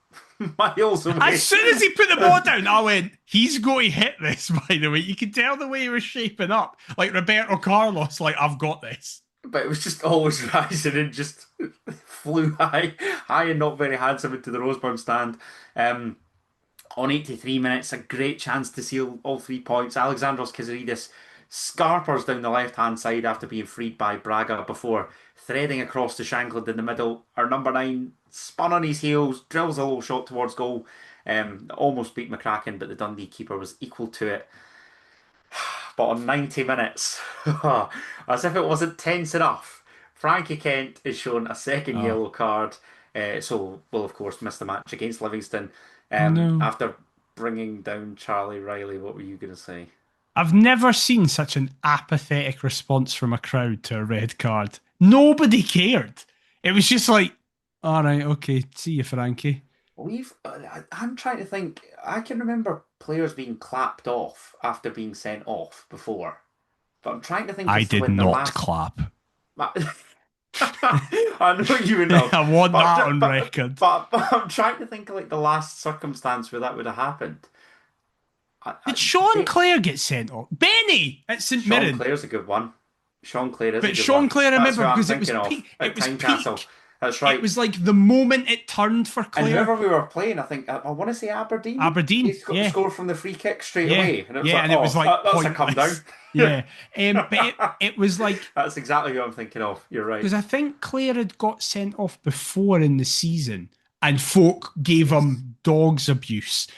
miles away. As soon as he put the ball down, I went, he's going to hit this, by the way. You can tell the way he was shaping up. Like Roberto Carlos, like, I've got this. But it was just always rising and just flew high and not very handsome into the Roseburn stand. On 83 minutes, a great chance to seal all 3 points. Alexandros Kazaridis scarpers down the left-hand side after being freed by Braga before threading across to Shankland in the middle. Our number 9 spun on his heels, drills a low shot towards goal. Almost beat McCracken, but the Dundee keeper was equal to it. But on 90 minutes, as if it wasn't tense enough, Frankie Kent is shown a second yellow card. So will, of course, miss the match against Livingston. No. After bringing down Charlie Riley, what were you going to say? I've never seen such an apathetic response from a crowd to a red card. Nobody cared. It was just like, all right, okay, see you, Frankie. I'm trying to think. I can remember players being clapped off after being sent off before, but I'm trying to think. I as to did when the not last... clap. I know you would not. I want that on but, record. But I'm trying to think of like the last circumstance where that would have happened. Did Sean Clare get sent off? Benny at St Mirren. Sean Clare's a good one. Sean Clare is but a good Sean one. Clare, I remember, because it was peak. It was Tynecastle. peak. That's right. It was like the moment it turned for Clare. And whoever we were playing, I think I want to say Aberdeen. Aberdeen, he scored from the free kick straight away, and it was like, that's pointless. a come down. Yeah, but it was like, that's exactly who I'm thinking of. You're right. Because I think Clare had got sent off before in the season, and folk gave him dogs abuse.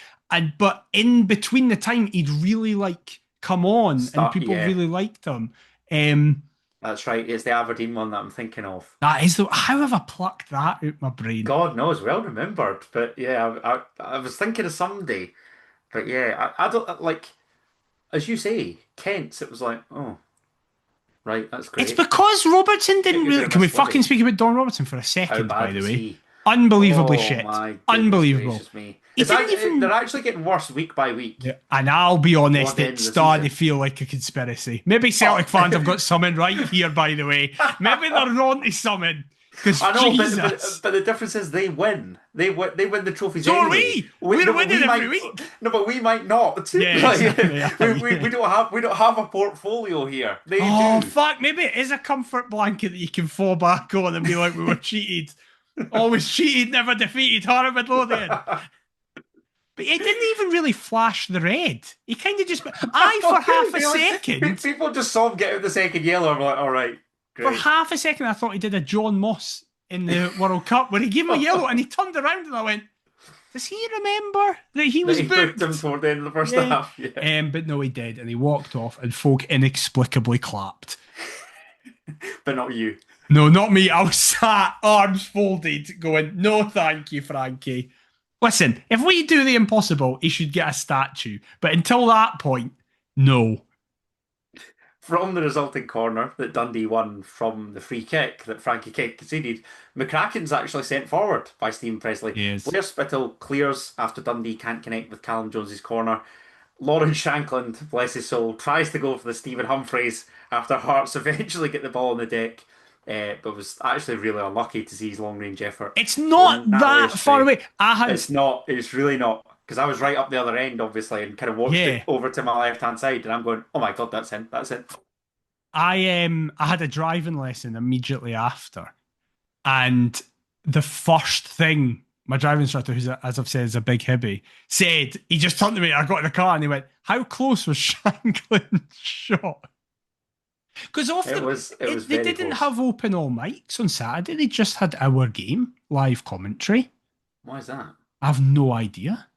But in between the time, he'd really come on, and people really liked him. That's right. It's the Aberdeen one that I'm thinking of. That is how have I plucked that out my brain? God knows, well remembered. But yeah, I was thinking of somebody. But yeah, I don't like, as you say, Kent's. It was like, oh, right, that's great. It's because Robertson didn't really. Can we fucking speak about Don Robertson for a second? By the way, unbelievably shit. Unbelievable. They're actually getting worse week by week. Yeah. And I'll be honest, it's starting to feel like a conspiracy. Maybe Celtic fans have got something right here, by the way. Maybe they're on to something. I know, but the difference is they win. They win the trophies. So anyway. We're winning every week. No, but we might not. Yeah, exactly. we don't have a portfolio here. They do. Oh fuck! Maybe it is a comfort blanket that you can fall back on and be like, we were cheated. Always cheated, never defeated. Horror Midlothian. But he didn't even really flash the red. He kind of just... for half a second... People just saw him get out the second yellow and were like, all right, great. For half a second, I thought he did a John Moss in the World Cup where he gave him a yellow and he turned around and I went, does he remember that he was booked? Him toward the end of the first half. Yeah. But no, he did. And he walked off and folk inexplicably clapped. But not you. No, not me. I was sat, arms folded, going, no thank you, Frankie. Listen, if we do the impossible, he should get a statue. But until that point, no. From the resulting corner that Dundee won from the free kick that Frankie Kent conceded, McCracken's actually sent forward by Stephen Presley. Yes. Blair Spittle clears after Dundee can't connect with Callum Jones's corner. Lawrence Shankland, bless his soul, tries to go for the Stephen Humphreys after Hearts eventually get the ball on the deck. But was actually really unlucky to see his long-range effort. It's not that far away. It's not. It's really not. Because I was right up the other end, obviously, and kind of walked it over to my left-hand side, and I'm going, oh my God, that's in. That's it. I had a driving lesson immediately after. And the first thing my driving instructor, who's, as I've said, is a big hippie, said, he just turned to me, I got in the car, and he went, how close was Shankland's shot? Because often It was they very didn't close. have open all mics on Saturday. They just had our game live commentary. Why is that? I have no idea.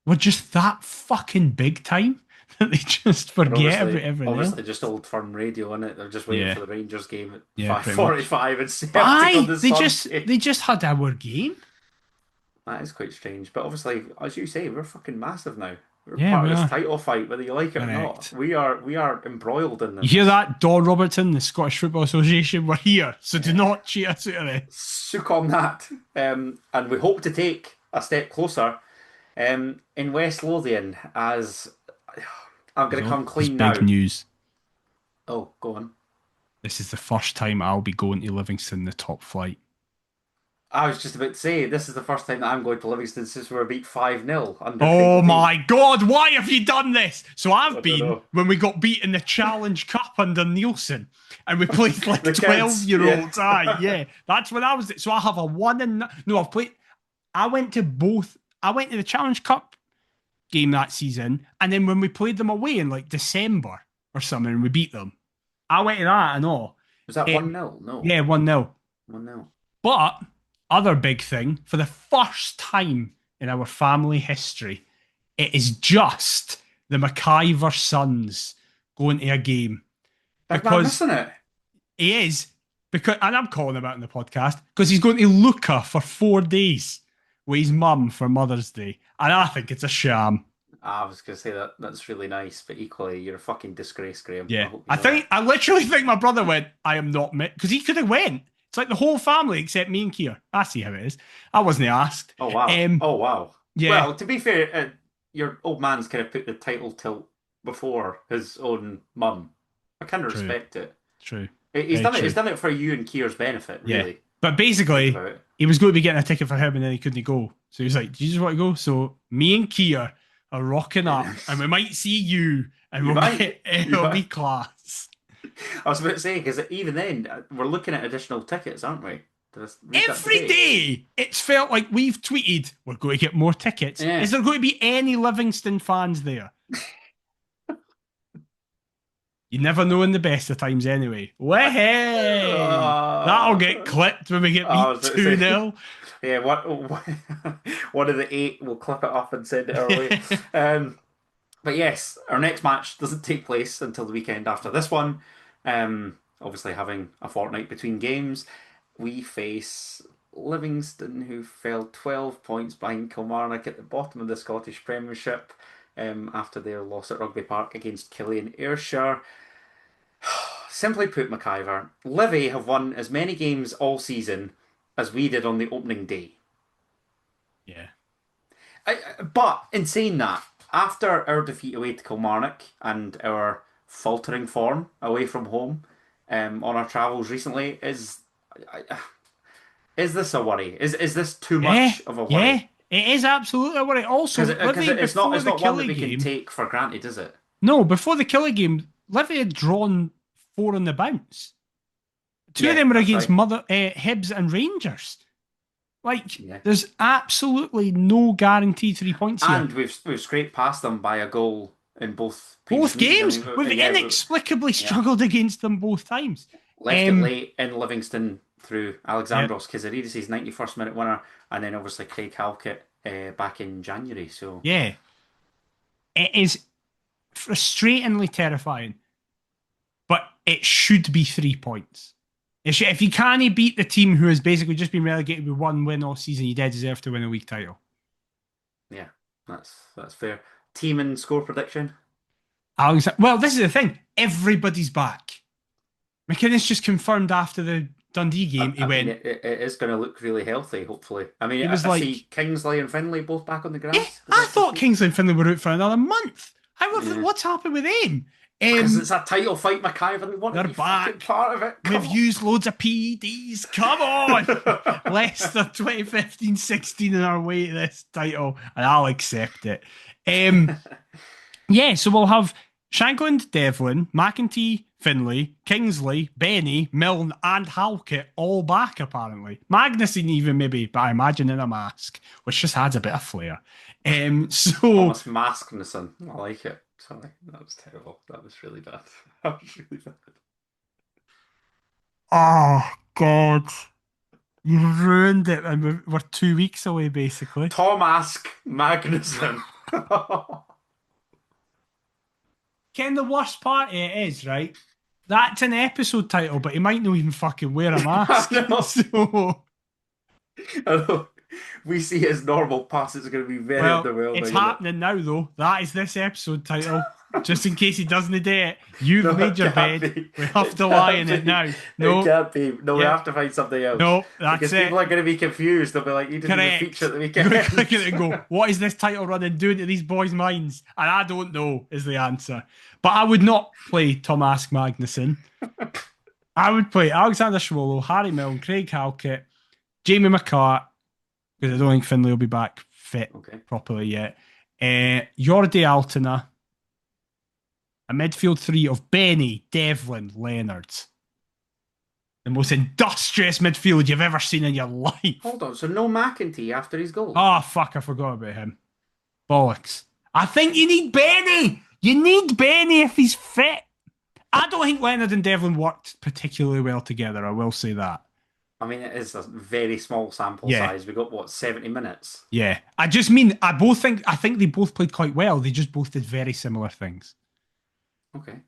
We're just that fucking big time that they just They're forget everything else. obviously just old firm radio in it. They're just waiting Yeah, for the Rangers game at yeah, pretty much. 5:45 and But Celtic on aye, the Sunday. they just had our game. That is quite strange. But obviously, as you say, we're fucking massive now. We're Yeah, part we of this are. title fight, whether you like it or not. Correct. We are embroiled in You hear this. that, Don Robertson, the Scottish Football Association? We're here, so do Yeah. not cheat us out of this. Sook on that. And we hope to take a step closer in West Lothian as I'm going to come There's clean big now. news. Oh, go on. This is the first time I'll be going to Livingston, the top flight. I was just about to say, this is the first time that I'm going to Livingston since we were beat 5-0 under Oh Paisley. my God, why have you done this? So I I've don't been know. when we got beat in the Challenge Cup under Nielsen and we played like The kids, 12-year-olds. yeah. Aye, yeah. That's when I was. So I have a one and no, I've played. I went to both. I went to the Challenge Cup game that season, and then when we played them away in like December or something, and we beat them, I went to that and all. Was that 1-0? No. Yeah, 1-0. 1-0. But other big thing, for the first time in our family history, it is just the McIver sons going to a game. Big Because missing it. he is, because, and I'm calling him out in the podcast, because he's going to Lucca for 4 days with his mum for Mother's Day. And I think it's a sham. I was going to say that's really nice, but equally, you're a fucking disgrace, Graham. Yeah. Hope you know that. I literally think my brother went, I am not, because he could have went. It's like the whole family except me and Kier. I see how it is. I wasn't asked. Oh, wow. Oh, wow. Yeah. Well, to be fair, your old man's kind of put the title tilt before his own mum. I kind of True. respect it. True. He's Very done it. true. He's done it for you and Kier's benefit, Yeah. really. But basically, Think about it. he was going to be getting a ticket for him and then he couldn't go. So he was like, do you just want to go? So me and Kier are rocking up and we might see you and it'll be class. I was about to say, because even then, we're looking at additional tickets, aren't we? Did I read that Every today? day, it's felt like we've tweeted, we're going to get more tickets. Yeah. Is there going to be any Livingston fans there? You never know in the best of times anyway. Way! That'll get clipped when we get I was beat about to say. 2-0. Yeah, one of the 8 will clip it up and send it our way. But yes, our next match doesn't take place until the weekend after this one. Obviously, having a fortnight between games, we face Livingston, who fell 12 points behind Kilmarnock at the bottom of the Scottish Premiership after their loss at Rugby Park against Killian Ayrshire. Simply put, McIver, Livy have won as many games all season as we did on the opening day. Yeah. But in saying that, after our defeat away to Kilmarnock and our faltering form away from home on our travels recently, is this a worry? Is this too much of a worry? Yeah, it is absolutely a worry. Also, Because Livy, it's not before the one that Killie we game, can take for granted, is it? no, before the Killie game, Livy had drawn 4 on the bounce. 2 of them were against Hibs and Rangers. Like, there's absolutely no guaranteed 3 points here. And we've scraped past them by a goal in both games. I mean, We've inexplicably struggled against them both times. Left it late in Livingston through Alexandros Kizaridis' 91st minute winner, and then obviously Craig Halkett back in January. So yeah, it is frustratingly terrifying, but it should be 3 points. If you can't beat the team who has basically just been relegated with 1 win all season, you dead deserve to win a league title. Yeah, that's fair. Team and score prediction? Well, this is the thing. Everybody's back. McInnes just confirmed after the Dundee game, he went... It is going to look really healthy, hopefully. I mean, I see Kingsley and Finlay both back on the grass. Yeah, I thought Kingsley and Finlay were out for another month. What's happened with them? Because it's a title fight, McIver. We want to be back. Part of it. We've used loads of PEDs. Come on! Leicester 2015-16 in our way to this title, and I'll accept it. Yeah, so we'll have Shankland, Devlin, McEntee, Finlay, Kingsley, Benny, Milne, and Halkett all back, apparently. Magnusson even maybe, but I imagine in a mask, which just adds a bit of flair. Almost Masknison. I like it. Sorry, that was terrible. That was really bad. Oh, God. You ruined it, and we're 2 weeks away, basically. Tomask Magnusson. Ken, the worst part of it is, right? That's an episode title, but he might not even fucking wear a I mask. know. So, I know. We see his normal pass. It's going to be very well, it's underwhelming, isn't it? happening now, though. That is this episode title. Just in case he doesn't do it. You've No, made it your can't bed. be. We have It to lie can't in it be. now. It No. can't be. No, we Yep. have to find something else. No, that's Because it. people are going to be confused. They'll be like, you didn't even feature Correct. at the You're going to weekend. click it and go, what is this title running doing to these boys' minds? And I don't know, is the answer. But I would not play Tomas Magnusson. I would play Alexander Schwolo, Harry Milne, Craig Halkett, Jamie McCart, because I don't think Finlay will be back fit Okay. properly yet. Jordi Altena, a midfield three of Benny, Devlin, Leonard. The most industrious midfield you've ever seen in your life. Hold on. So no McEntee after his goal? Oh, fuck, I forgot about him. Bollocks. I think you need Benny. You need Benny if he's fit. I don't think Leonard and Devlin worked particularly well together. I will say that. I mean, it is a very small sample Yeah, size. We got, what, 70 minutes? yeah. I just mean I think they both played quite well. They just both did very similar things. Okay.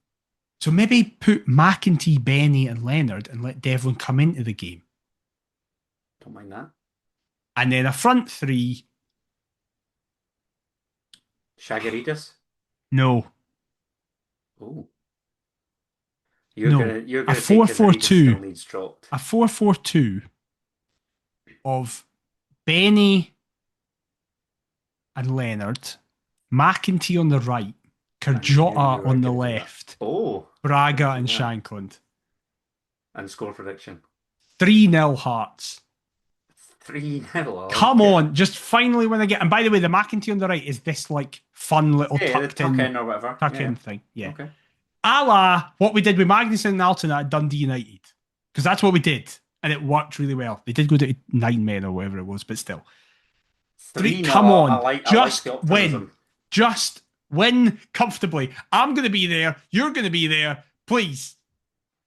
So maybe put McEntee, Benny, and Leonard and let Devlin come into the game. Don't mind that. And then a front three. Shagaritas? No, Oh. no. You're A gonna take four his four Aritas still two. needs dropped. A 4-4-2 of Benny and Leonard, McEntee on the right, I knew you Carjota were on the gonna do that. left, Oh, Braga and yeah. Shankland. And score prediction. 3-0 Hearts. 3-0. I Come like it. on, just finally when I get. And by the way, the McEntee on the right is this like fun little Yeah, the tucked tuck in, in or whatever. tuck Yeah. in thing. Yeah. Okay. A la what we did with Magnusson and Alton at Dundee United. Because that's what we did. And it worked really well. They did go to 9 men or whatever it was, but still. 3-0. Come on. I like the Just win. optimism. Just win comfortably. I'm going to be there. You're going to be there. Please.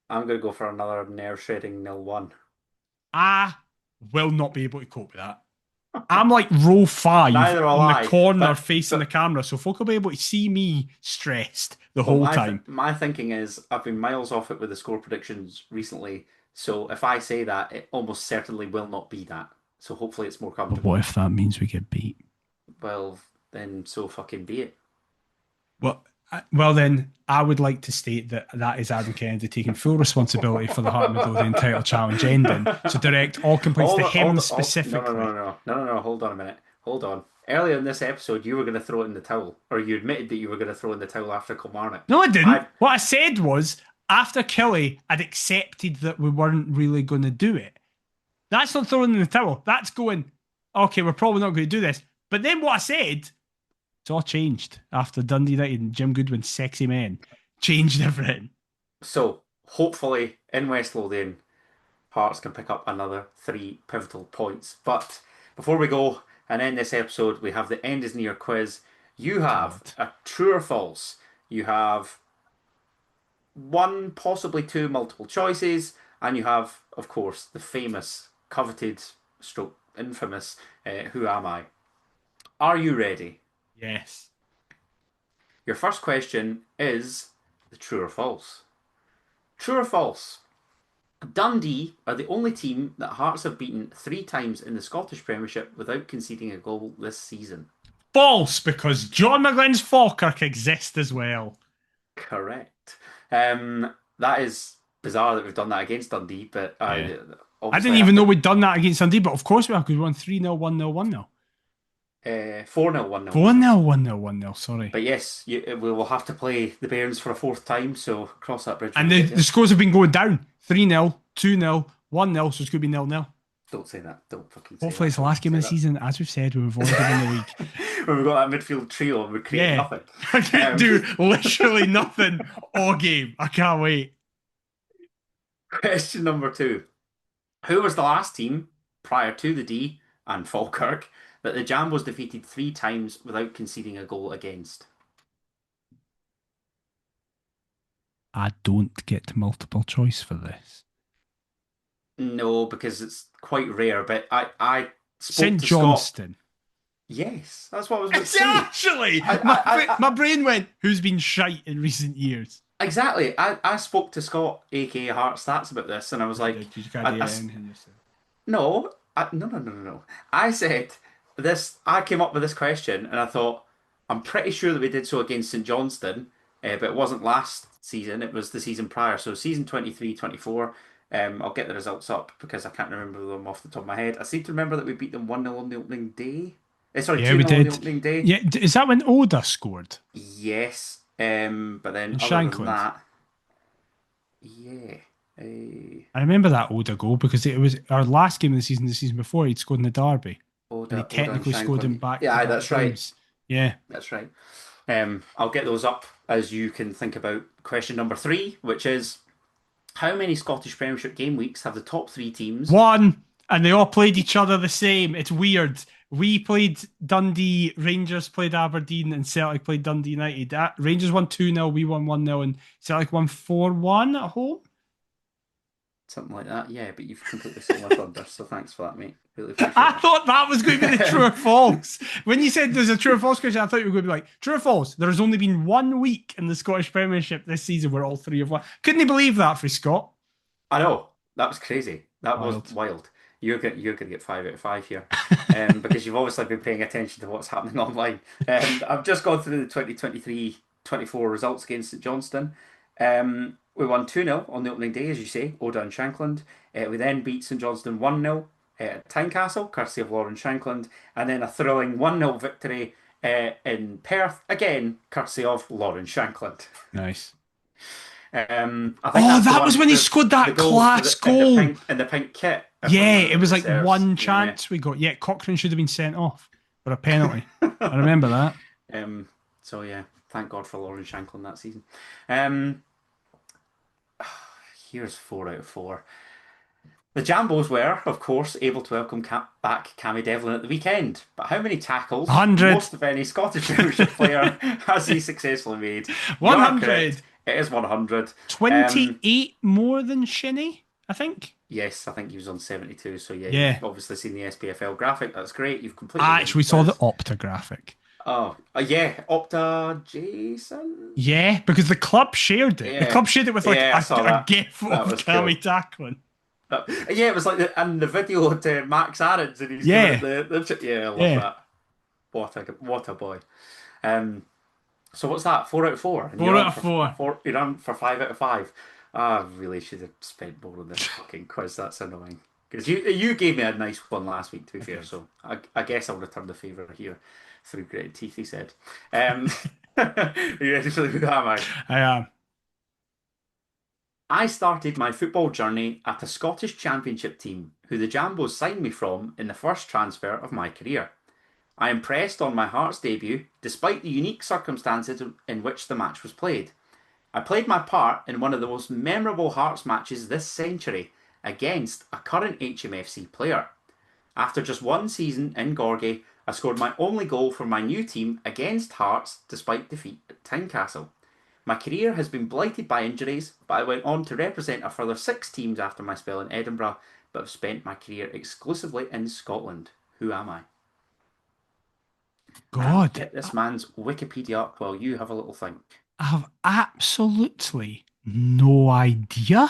I'm gonna go for another nerve-shredding 0-1. I will not be able to cope with that. I'm like row 5 Neither will in the I. corner But facing the but camera, so folk will be able to see me stressed the but whole my time. my thinking is I've been miles off it with the score predictions recently. So if I say that, it almost certainly will not be that. So hopefully it's more But what comfortable. if that means we get beat? Well, then so fucking be it. Well, then I would like to state that that is Adam Kennedy taking full responsibility for the Heart of Midlothian title challenge ending. So direct all complaints to him No, no, specifically. no, no, no, no, no. Hold on a minute. Hold on. Earlier in this episode, you were going to throw it in the towel, or you admitted that you were going to throw in the towel after Kilmarnock. No, I didn't. I What I said was after Killy, I'd accepted that we weren't really going to do it. That's not throwing in the towel. That's going, okay, we're probably not going to do this. But then what I said, it's all changed after Dundee United and Jim Goodwin's sexy men changed everything. so hopefully in West Lothian, Hearts can pick up another 3 pivotal points. But before we go and end this episode, we have the end is near quiz. You have God. a true or false. You have one, possibly two multiple choices, and you have, of course, the famous, coveted, stroke infamous, Who Am I? Are you ready? Yes. Your first question is the true or false. True or false? Dundee are the only team that Hearts have beaten 3 times in the Scottish Premiership without conceding a goal this season. False, because John McGlynn's Falkirk exists as well. Correct. That is bizarre that we've done that against Dundee, but Yeah. I I obviously didn't have even know to. we'd done that against Dundee, but of course we have, because we won 3-0, 1-0, 1-0. 4-0, 1-0, 4-0, 1-0, 1-0, sorry. But yes, we will have to play the Bairns for a 4th time, so cross that bridge when And we the, get the there. scores have been going down 3-0, 2-0, 1-0, so it's going to be 0-0. Don't say that. Don't fucking say Hopefully, that. it's the last game of the season. As we've said, we've already won the league. When we've got that midfield trio and we create Yeah. nothing. I can do literally nothing all game. I can't wait. Question number 2. Who was the last team prior to the D and Falkirk that the Jambos defeated 3 times without conceding a goal against? I don't get multiple choice for this. No, because it's quite rare. But I spoke St to Scott. Johnston. Yes, that's what I was about to It's say. actually I, I, I, my brain went. Who's been shite in recent years? exactly. I spoke to Scott, aka Heart Stats, about this, and I was You like, did. You can't I, do I it s- in yourself. no, no. I said this. I came up with this question, and I thought I'm pretty sure that we did so against St Johnston, but it wasn't last season. It was the season prior. So season 23-24. I'll get the results up because I can't remember them off the top of my head. I seem to remember that we beat them 1-0 on the opening day. Sorry, Yeah, we 2-0 on the did. opening day. Yeah, is that when Oda scored Yes. But then in other than Shankland? that, yeah. Uh, I remember that Oda goal because it was our last game of the season before he'd scored in the derby, and he Oda and technically scored in Shankland. Yeah, aye, back-to-back that's right. games. Yeah. That's right. I'll get those up as you can think about question number three, which is how many Scottish Premiership game weeks have the top three teams? One, and they all played each other the same. It's weird. We played Dundee, Rangers played Aberdeen, and Celtic played Dundee United. Rangers won 2-0, we won 1-0, and Celtic won 4-1 at home. Something like that. Yeah, but you've completely stolen my thunder, so thanks for that, mate. Really appreciate I thought that was going to be the true or false. When you said there's a true or false question, I thought you were going to be like, true or false? There has only been 1 week in the Scottish Premiership this season where all three have won. Couldn't you believe that for Scott? I know. That was crazy. That was Wild. wild. You're gonna get 5 out of 5 here, because you've obviously been paying attention to what's happening online. I've just gone through the 2023-24 results against St Johnston. We won 2-0 on the opening day, as you say, Oda and Shankland. We then beat St Johnston 1-0 at Tynecastle, courtesy of Lauren Shankland, and then a thrilling 1-0 victory in Perth, again, courtesy of Lauren Shankland. Nice. I think Oh, that's the that was one, when he scored the that goal class in the goal. pink kit. If I Yeah, remember it was memory like serves. one Yeah. chance we got. Yeah, Cochrane should have been sent off for a penalty. I remember that. So yeah, thank God for Lauren Shanklin that season. Um, Here's 4 out of 4. The Jambos were, of course, able to welcome back Cammy Devlin at the weekend. But how many tackles, 100. most of any Scottish Premiership player, has he successfully made? You are 100. correct. It is 100. 28 more than Shinny, I think. Yes, I think he was on 72. So yeah, Yeah. you've obviously seen the SPFL graphic. That's great. You've completely I nailed actually the saw the quiz. Opta graphic. Oh, yeah, Opta Jason. Yeah, because the club shared it. The Yeah, club shared it with like yeah, I saw a that. gif That of was cool. Cammy tackling. Yeah, it was like and the video to Max Aarons and he's giving it Yeah, the yeah, I love yeah. that. What a boy. Um, so what's that? 4 out of 4, and 4 out of 4. you're on for 5 out of 5. I really should have spent more on this fucking quiz. That's annoying because you gave me a nice one last week. To be fair, so I guess I'll return the favour here through gritted teeth. He said. Are you ready for the Who Am I? I am. I started my football journey at a Scottish Championship team who the Jambos signed me from in the first transfer of my career. I impressed on my Hearts debut despite the unique circumstances in which the match was played. I played my part in one of the most memorable Hearts matches this century against a current HMFC player. After just one season in Gorgie, I scored my only goal for my new team against Hearts despite defeat at Tynecastle. My career has been blighted by injuries, but I went on to represent a further 6 teams after my spell in Edinburgh, but have spent my career exclusively in Scotland. Who am I? And God, get this man's Wikipedia up while you have a little think. I have absolutely no idea.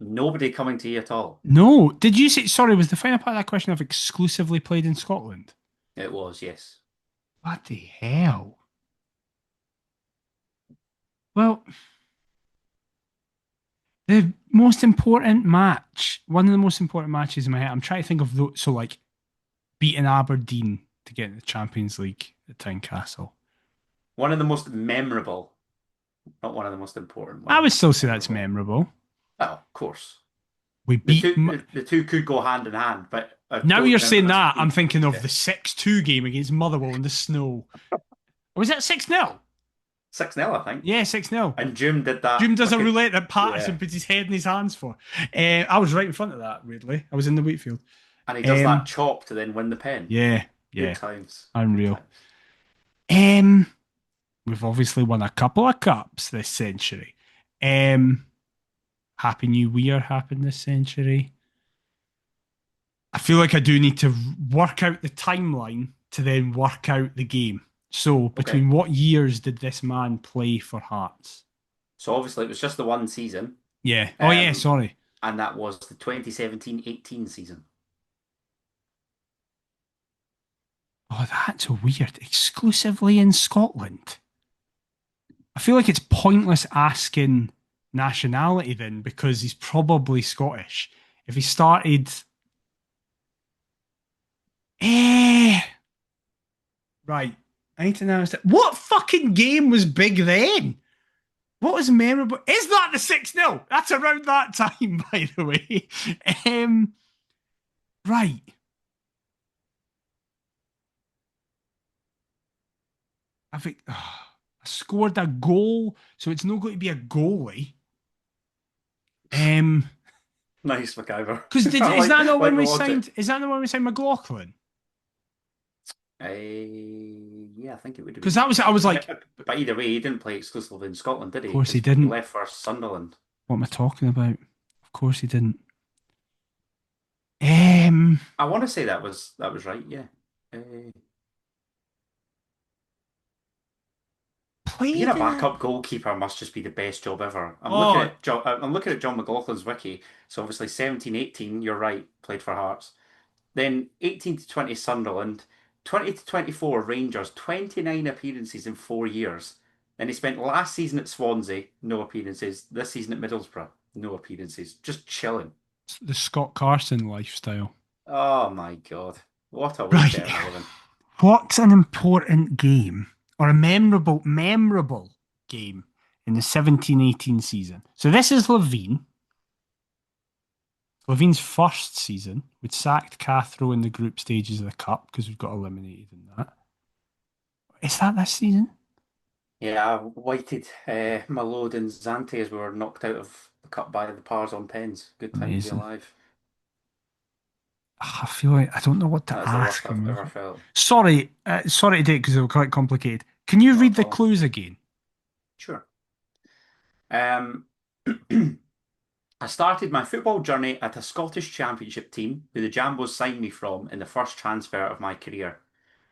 Nobody coming to you at all. No. Did you say, sorry, was the final part of that question I've exclusively played in Scotland? It was, yes. What the hell? Well, the most important match, one of the most important matches in my head, I'm trying to think of those, so like beating Aberdeen to get in the Champions League at Tynecastle. One of the most memorable, not one of the most important. I would still say that's memorable. Oh, of course. We The beat. two, the two could go hand in hand, but I Now don't you're remember saying us that, I'm beat- thinking of yeah. the 6-2 game against Motherwell in the snow. Or was that 6-0? 6-0, I think. Yeah, 6-0. And Jim did that. Jim does a fucking- roulette that Patterson Yeah. puts his head in his hands for. I was right in front of that, weirdly. I was in the Wheatfield. And he does that chop to then win the pen. Yeah, Good yeah. times. Unreal. Good times. We've obviously won a couple of cups this century. Happy New Year happened this century. I feel like I do need to work out the timeline to then work out the game. So, Okay. between what years did this man play for Hearts? So obviously it was just the one season, Yeah. Oh, yeah, um, sorry. and that was the 2017-18 season. Oh, that's weird. Exclusively in Scotland. I feel like it's pointless asking nationality then because he's probably Scottish. If he started. Eh. Right. I need to know. What fucking game was big then? What was memorable? Is that the 6-0? That's around that time, by the way. Um, right. I think I scored a goal, so it's not going to be a goalie. Um, Nice, MacGyver. because did I is that not like when the we logic. signed? Is that not when we signed McLaughlin? Yeah, I think it would have Because been. that was I was like, But either way, he didn't play exclusively in Scotland, did of he? course he Because he didn't. left for Sunderland. What am I talking about? Of course he didn't. Um, I want to say that was right. Yeah. Uh, Being played a in a. backup goalkeeper must just be the best job ever. Oh, I'm looking at John McLaughlin's wiki. So obviously 17-18, you're right, played for Hearts. Then 18 to 20 Sunderland, 20 to 24 Rangers, 29 appearances in 4 years. Then he spent last season at Swansea, no appearances. This season at Middlesbrough, no appearances. Just chilling. the Scott Carson lifestyle. Oh my God. What a way to Right. earn a living. What's an important game or a memorable game in the 17-18 season? So this is Levine. Levine's first season. We'd sacked Cathro in the group stages of the cup because we've got eliminated in that. Is that this season? Yeah, I whited Malode and Zante as we were knocked out of the cup by the Pars on pens. Good time to be Amazing. alive. I feel like I don't know what to That's the worst ask I've him. ever felt. Sorry to do it because it was quite complicated. Can you Not read at the all. clues again? Sure. Um, I started my football journey at a Scottish Championship team who the Jambos signed me from in the first transfer of my career.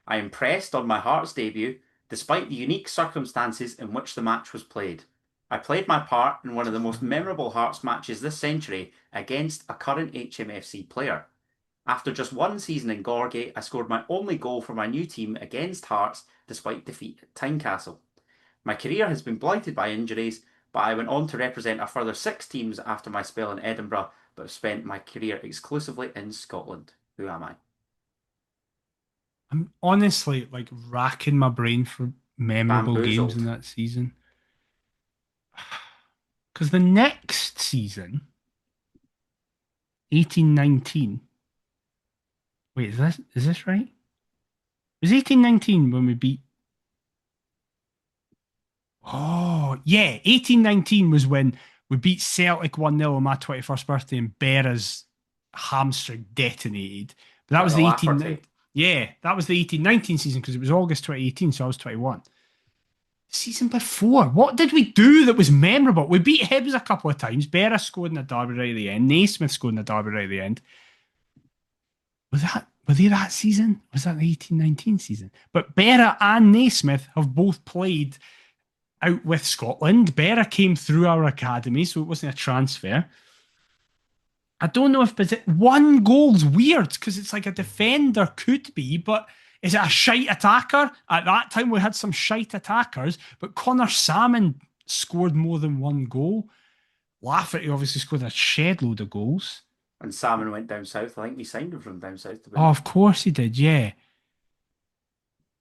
I impressed on my Hearts debut, despite the unique circumstances in which the match was played. I played my part in one of the most memorable Hearts matches this century against a current HMFC player. After just one season in Gorgie, I scored my only goal for my new team against Hearts despite defeat at Tynecastle. My career has been blighted by injuries, but I went on to represent a further 6 teams after my spell in Edinburgh, but have spent my career exclusively in Scotland. Who am I? I'm honestly like racking my brain for memorable games in Bamboozled. that season. Because the next season, 18-19. Wait, is this right? It was 18-19 when we beat. Oh, yeah. 18-19 was when we beat Celtic 1-0 on my 21st birthday and Berra's hamstring detonated. But that Like was the the 18. Lafferty. Yeah, that was the 18-19 season because it was August 2018, so I was 21. Season before, what did we do that was memorable? We beat Hibs a couple of times. Berra scored in the derby right at the end. Naismith scored in the derby right at the end. Were they that season? Was that the 18-19 season? But Berra and Naismith have both played out with Scotland. Berra came through our academy, so it wasn't a transfer. I don't know if one goal's weird because it's like a defender could be, but is it a shite attacker? At that time, we had some shite attackers, but Connor Salmon scored more than one goal. Lafferty obviously scored a shed load of goals. And Salmon went down south. I think we signed him from down south, to be Oh, honest. of course he did, yeah.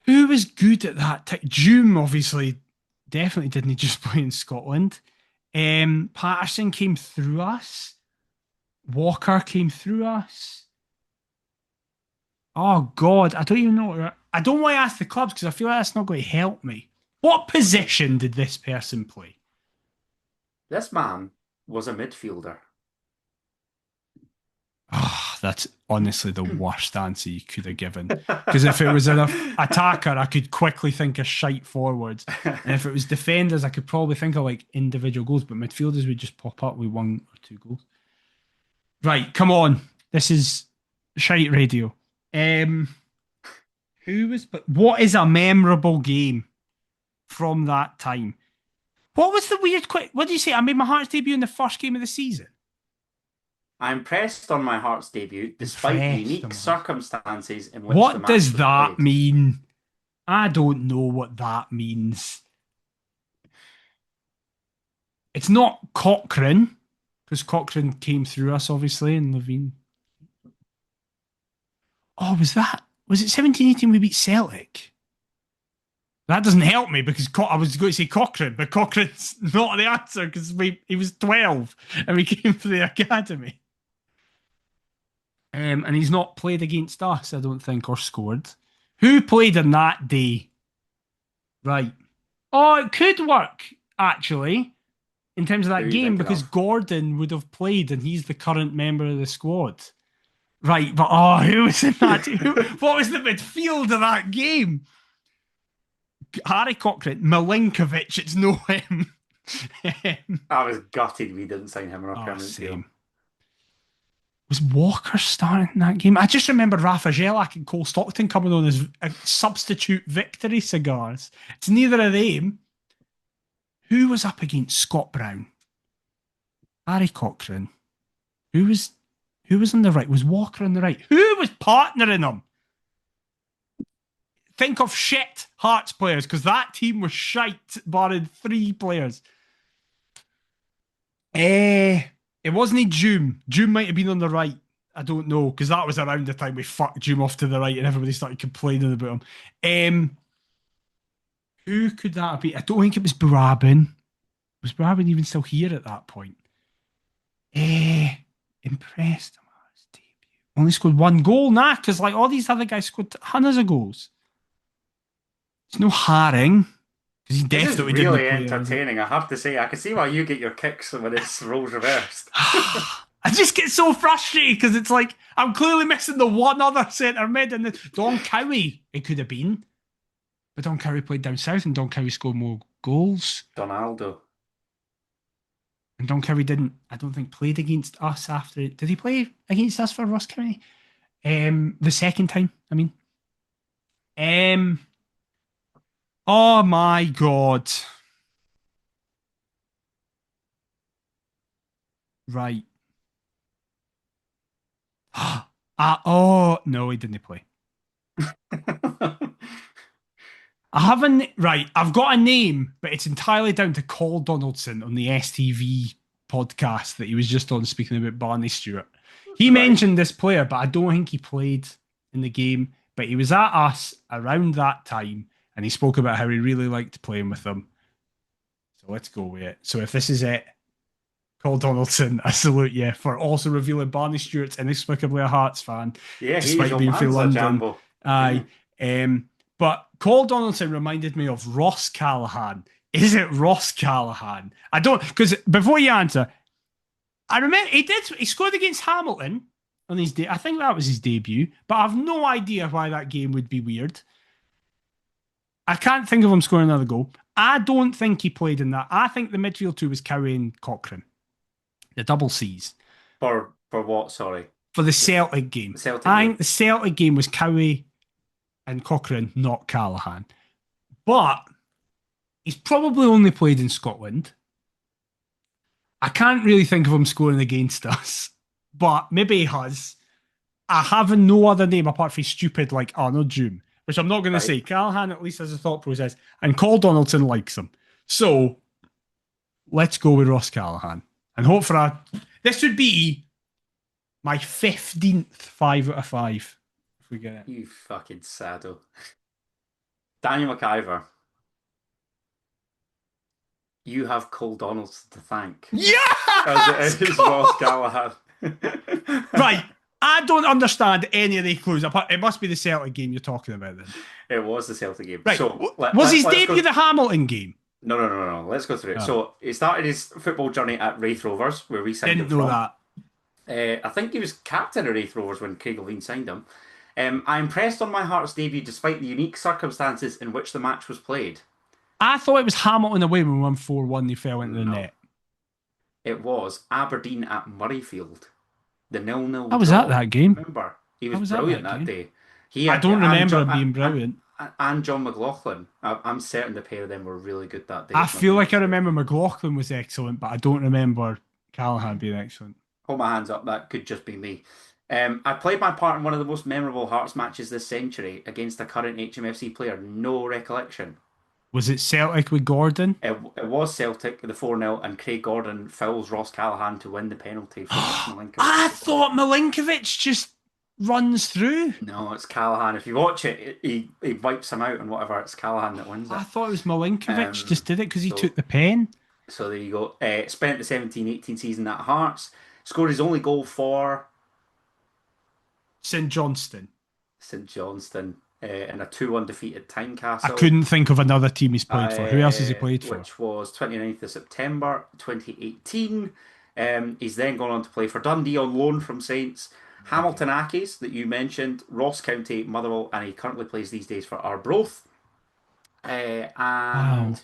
Who was good at that time? Doom obviously definitely didn't just play in Scotland. Patterson came through us. Walker came through us. Oh God, I don't even know. I don't want to ask the clubs because I feel like that's not going to help me. What Okay. position did this person play? This man was a midfielder. Oh, that's honestly the worst answer you could have given. Because if it was an attacker, I could quickly think of shite forwards. And if it was defenders, I could probably think of like individual goals, but midfielders would just pop up with one or two goals. Right, come on. This is Shite radio. Um, who was? But what is a memorable game from that time? What was the weird? What did you say? I made my Hearts debut in the first game of the season. I impressed on my Hearts debut despite the Impressed, unique am I? circumstances in which the What match does was that played. mean? I don't know what that means. It's not Cochrane, because Cochrane came through us, obviously, and Levine. Oh, was that? Was it 17-18 we beat Celtic? That doesn't help me because I was going to say Cochrane, but Cochrane's not the answer because he was 12 and we came for the academy. And he's not played against us, I don't think, or scored. Who played in that day? Right. Oh, it could work, actually, in terms of Who that are you game thinking because of? Gordon would have played and he's the current member of the squad. Right, but who was in that? What was the midfield of that game? Harry Cochrane, Milinkovic, it's no him. I was gutted we didn't sign him on a permanent deal. Same. Was Walker starting in that game? I just remember Rafa Jelak and Cole Stockton coming on as substitute victory cigars. It's neither of them. Who was up against Scott Brown? Harry Cochrane. Who was on the right? Was Walker on the right? Who was partnering them? Think of shit Hearts players because that team was shite, barring 3 players. It wasn't Doom. Doom might have been on the right. I don't know because that was around the time we fucked Doom off to the right and everybody started complaining about him. Who could that have been? I don't think it was Barabin. Was Barabin even still here at that point? Impressed him on his debut. Only scored 1 goal, because like all these other guys scored hundreds of goals. It's no Haring because he This is definitely really didn't play. entertaining, I have to say. I can see why you get your kicks when it's roles reversed. I just get so frustrated because it's like I'm clearly missing the one other centre mid and the Don Cowie. It could have been, but Don Cowie played down south and Don Cowie scored more goals. Donaldo. And Don Cowie didn't, I don't think, played against us after it. Did he play against us for Ross County? The second time, I mean. Oh my God. Right. Oh, no, he didn't play. I haven't, right, I've got a name, but it's entirely down to Cole Donaldson on the STV podcast that he was just on speaking about Barney Stewart. He Right. mentioned this player, but I don't think he played in the game. But he was at us around that time, and he spoke about how he really liked playing with them. So let's go with it. So if this is it, Cole Donaldson, I salute you for also revealing Barney Stewart's inexplicably a Hearts fan, Yeah, he's despite your being from man's a London. Jambo. Aye. But Cole Donaldson reminded me of Ross Callahan. Is it Ross Callahan? I don't, because before you answer, I remember he scored against Hamilton on his day. I think that was his debut, but I've no idea why that game would be weird. I can't think of him scoring another goal. I don't think he played in that. I think the midfield 2 was Cowie and Cochrane. The double C's. For what, sorry? For the Celtic game. The Celtic I game. think the Celtic game was Cowie and Cochrane, not Callahan. But he's probably only played in Scotland. I can't really think of him scoring against us, but maybe he has. I have no other name apart from stupid like Arnold Doom, which I'm not going to say. Callahan at least has a thought process, and Cole Donaldson likes him. So let's go with Ross Callahan and hope for this would be my 15th 5 out of 5 if we get it. You fucking saddle. Daniel McIver. You have Cole Donaldson to thank. Yeah! As it is Ross Callahan. Right. I don't understand any of the clues. It must be the Celtic game you're talking about then. It was the Celtic game. Right. So, was his debut the Hamilton game? No. Let's go through it. Oh. So he started his football journey at Wraith Rovers, where we signed him Didn't know from. that. I think he was captain of Wraith Rovers when Craig Lean signed him. I impressed on my Hearts debut despite the unique circumstances in which the match was played. I thought it was Hamilton away when we won 4-1. They fell into the net. It was Aberdeen at Murrayfield. The 0-0. I was at that game. Remember? He How was was that brilliant that that game? day. He I had don't remember him being brilliant. and John McLaughlin. I'm certain the pair of them were really good that day, I if my feel like memory I serves remember me. McLaughlin was excellent, but I don't remember Callahan being excellent. Hold my hands up, that could just be me. I played my part in one of the most memorable Hearts matches this century against a current HMFC player. No recollection. Was it Celtic with Gordon? It was Celtic, the 4-0, and Craig Gordon fouls Ross Callahan to win the penalty from which Milinkovic I scored. thought Milinkovic just runs through. No, it's Callahan. If you watch it, he wipes him out and whatever. It's Callahan that wins it. I thought it was Milinkovic just did it because he So took the pen. so there you go. Spent the 17-18 season at Hearts. Scored his only goal for St Johnston. St Johnstone in a 2-1 defeat at I Tynecastle, couldn't think of another team he's played for. Who else has he played for? which was 29th of September 2018. He's then gone on to play for Dundee on loan from Saints. Hamilton Accies, that you mentioned, Ross County, Motherwell, and he currently plays these days for Arbroath. Wow. And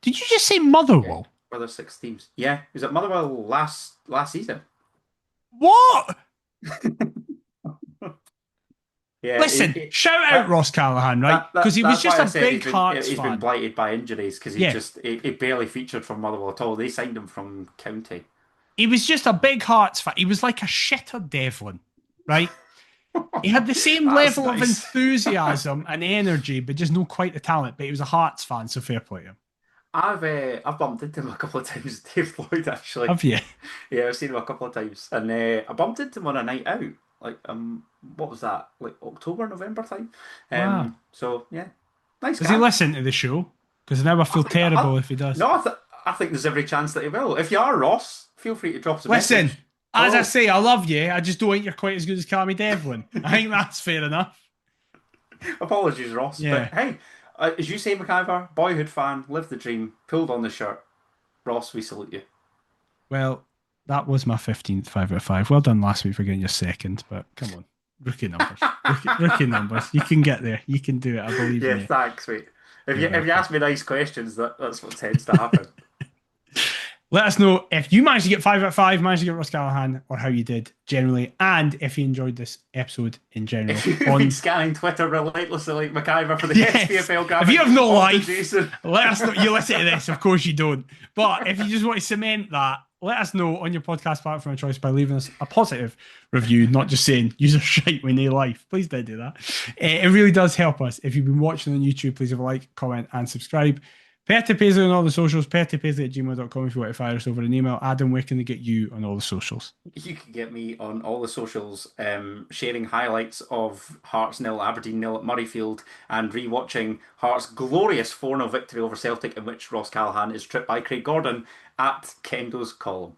Did you just say yeah, Motherwell? further six teams. Yeah, he was at Motherwell last season. What? Yeah, Listen, shout out that, Ross Callahan, right? Because he was that's why just I a said big Hearts he's been fan. blighted by injuries because Yeah, he barely featured for Motherwell at all. They signed him from County. he was just a big Hearts fan. He was like a shitter Devlin, right? He had the same That's level of nice. enthusiasm and energy, but just not quite the talent. But he was a Hearts fan, so fair play to him. I've bumped into him a couple of times, Dave Floyd actually. Have you? Yeah, I've seen him a couple of times, and I bumped into him on a night out. Like what was that? Like October, November time. Wow. So yeah, nice Does he guy. listen to the show? Because now I I feel think I, terrible if he does. no, I think there's every chance that he will. If you are Ross, feel free to drop us a Listen, message. as I Hello. say, I love you. I just don't think you're quite as good as Cammy Devlin. I think that's fair enough. Apologies, Ross. But Yeah. hey, as you say, McIver, boyhood fan, lived the dream, pulled on the shirt. Ross, we salute you. Well, that was my 15th 5 out of 5. Well done last week for getting your second, but come on. Rookie numbers. Rookie numbers. You can get there. You can do it. I believe in Yeah, you. thanks, mate. You're If you welcome. ask me nice questions, that's what tends to happen. Let us know if you managed to get 5 out of 5, managed to get Ross Callahan, or how you did generally, and if you enjoyed this episode in general. If you've been scanning Twitter relentlessly like McIver for the Yes. SPFL If you have no or life, Jason. let us know. You listen to this, of course you don't. But if you just want to cement that, let us know on your podcast platform of choice by leaving us a positive review, not just saying user shite with no life. Please don't do that. It really does help us. If you've been watching on YouTube, please have a like, comment, and subscribe. Perth Paisley on all the socials, perthpaisley@gmail.com if you want to fire us over an email. Adam, where can they get you on all the socials? You can get me on all the socials, sharing highlights of Hearts nil, Aberdeen nil at Murrayfield, and rewatching Hearts' glorious 4-0 victory over Celtic, in which Ross Callahan is tripped by Craig Gordon at Kendo's column.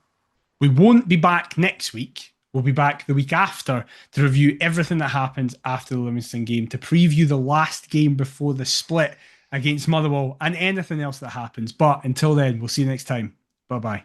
We won't be back next week. We'll be back the week after to review everything that happens after the Livingston game, to preview the last game before the split against Motherwell and anything else that happens. But until then, we'll see you next time. Bye-bye.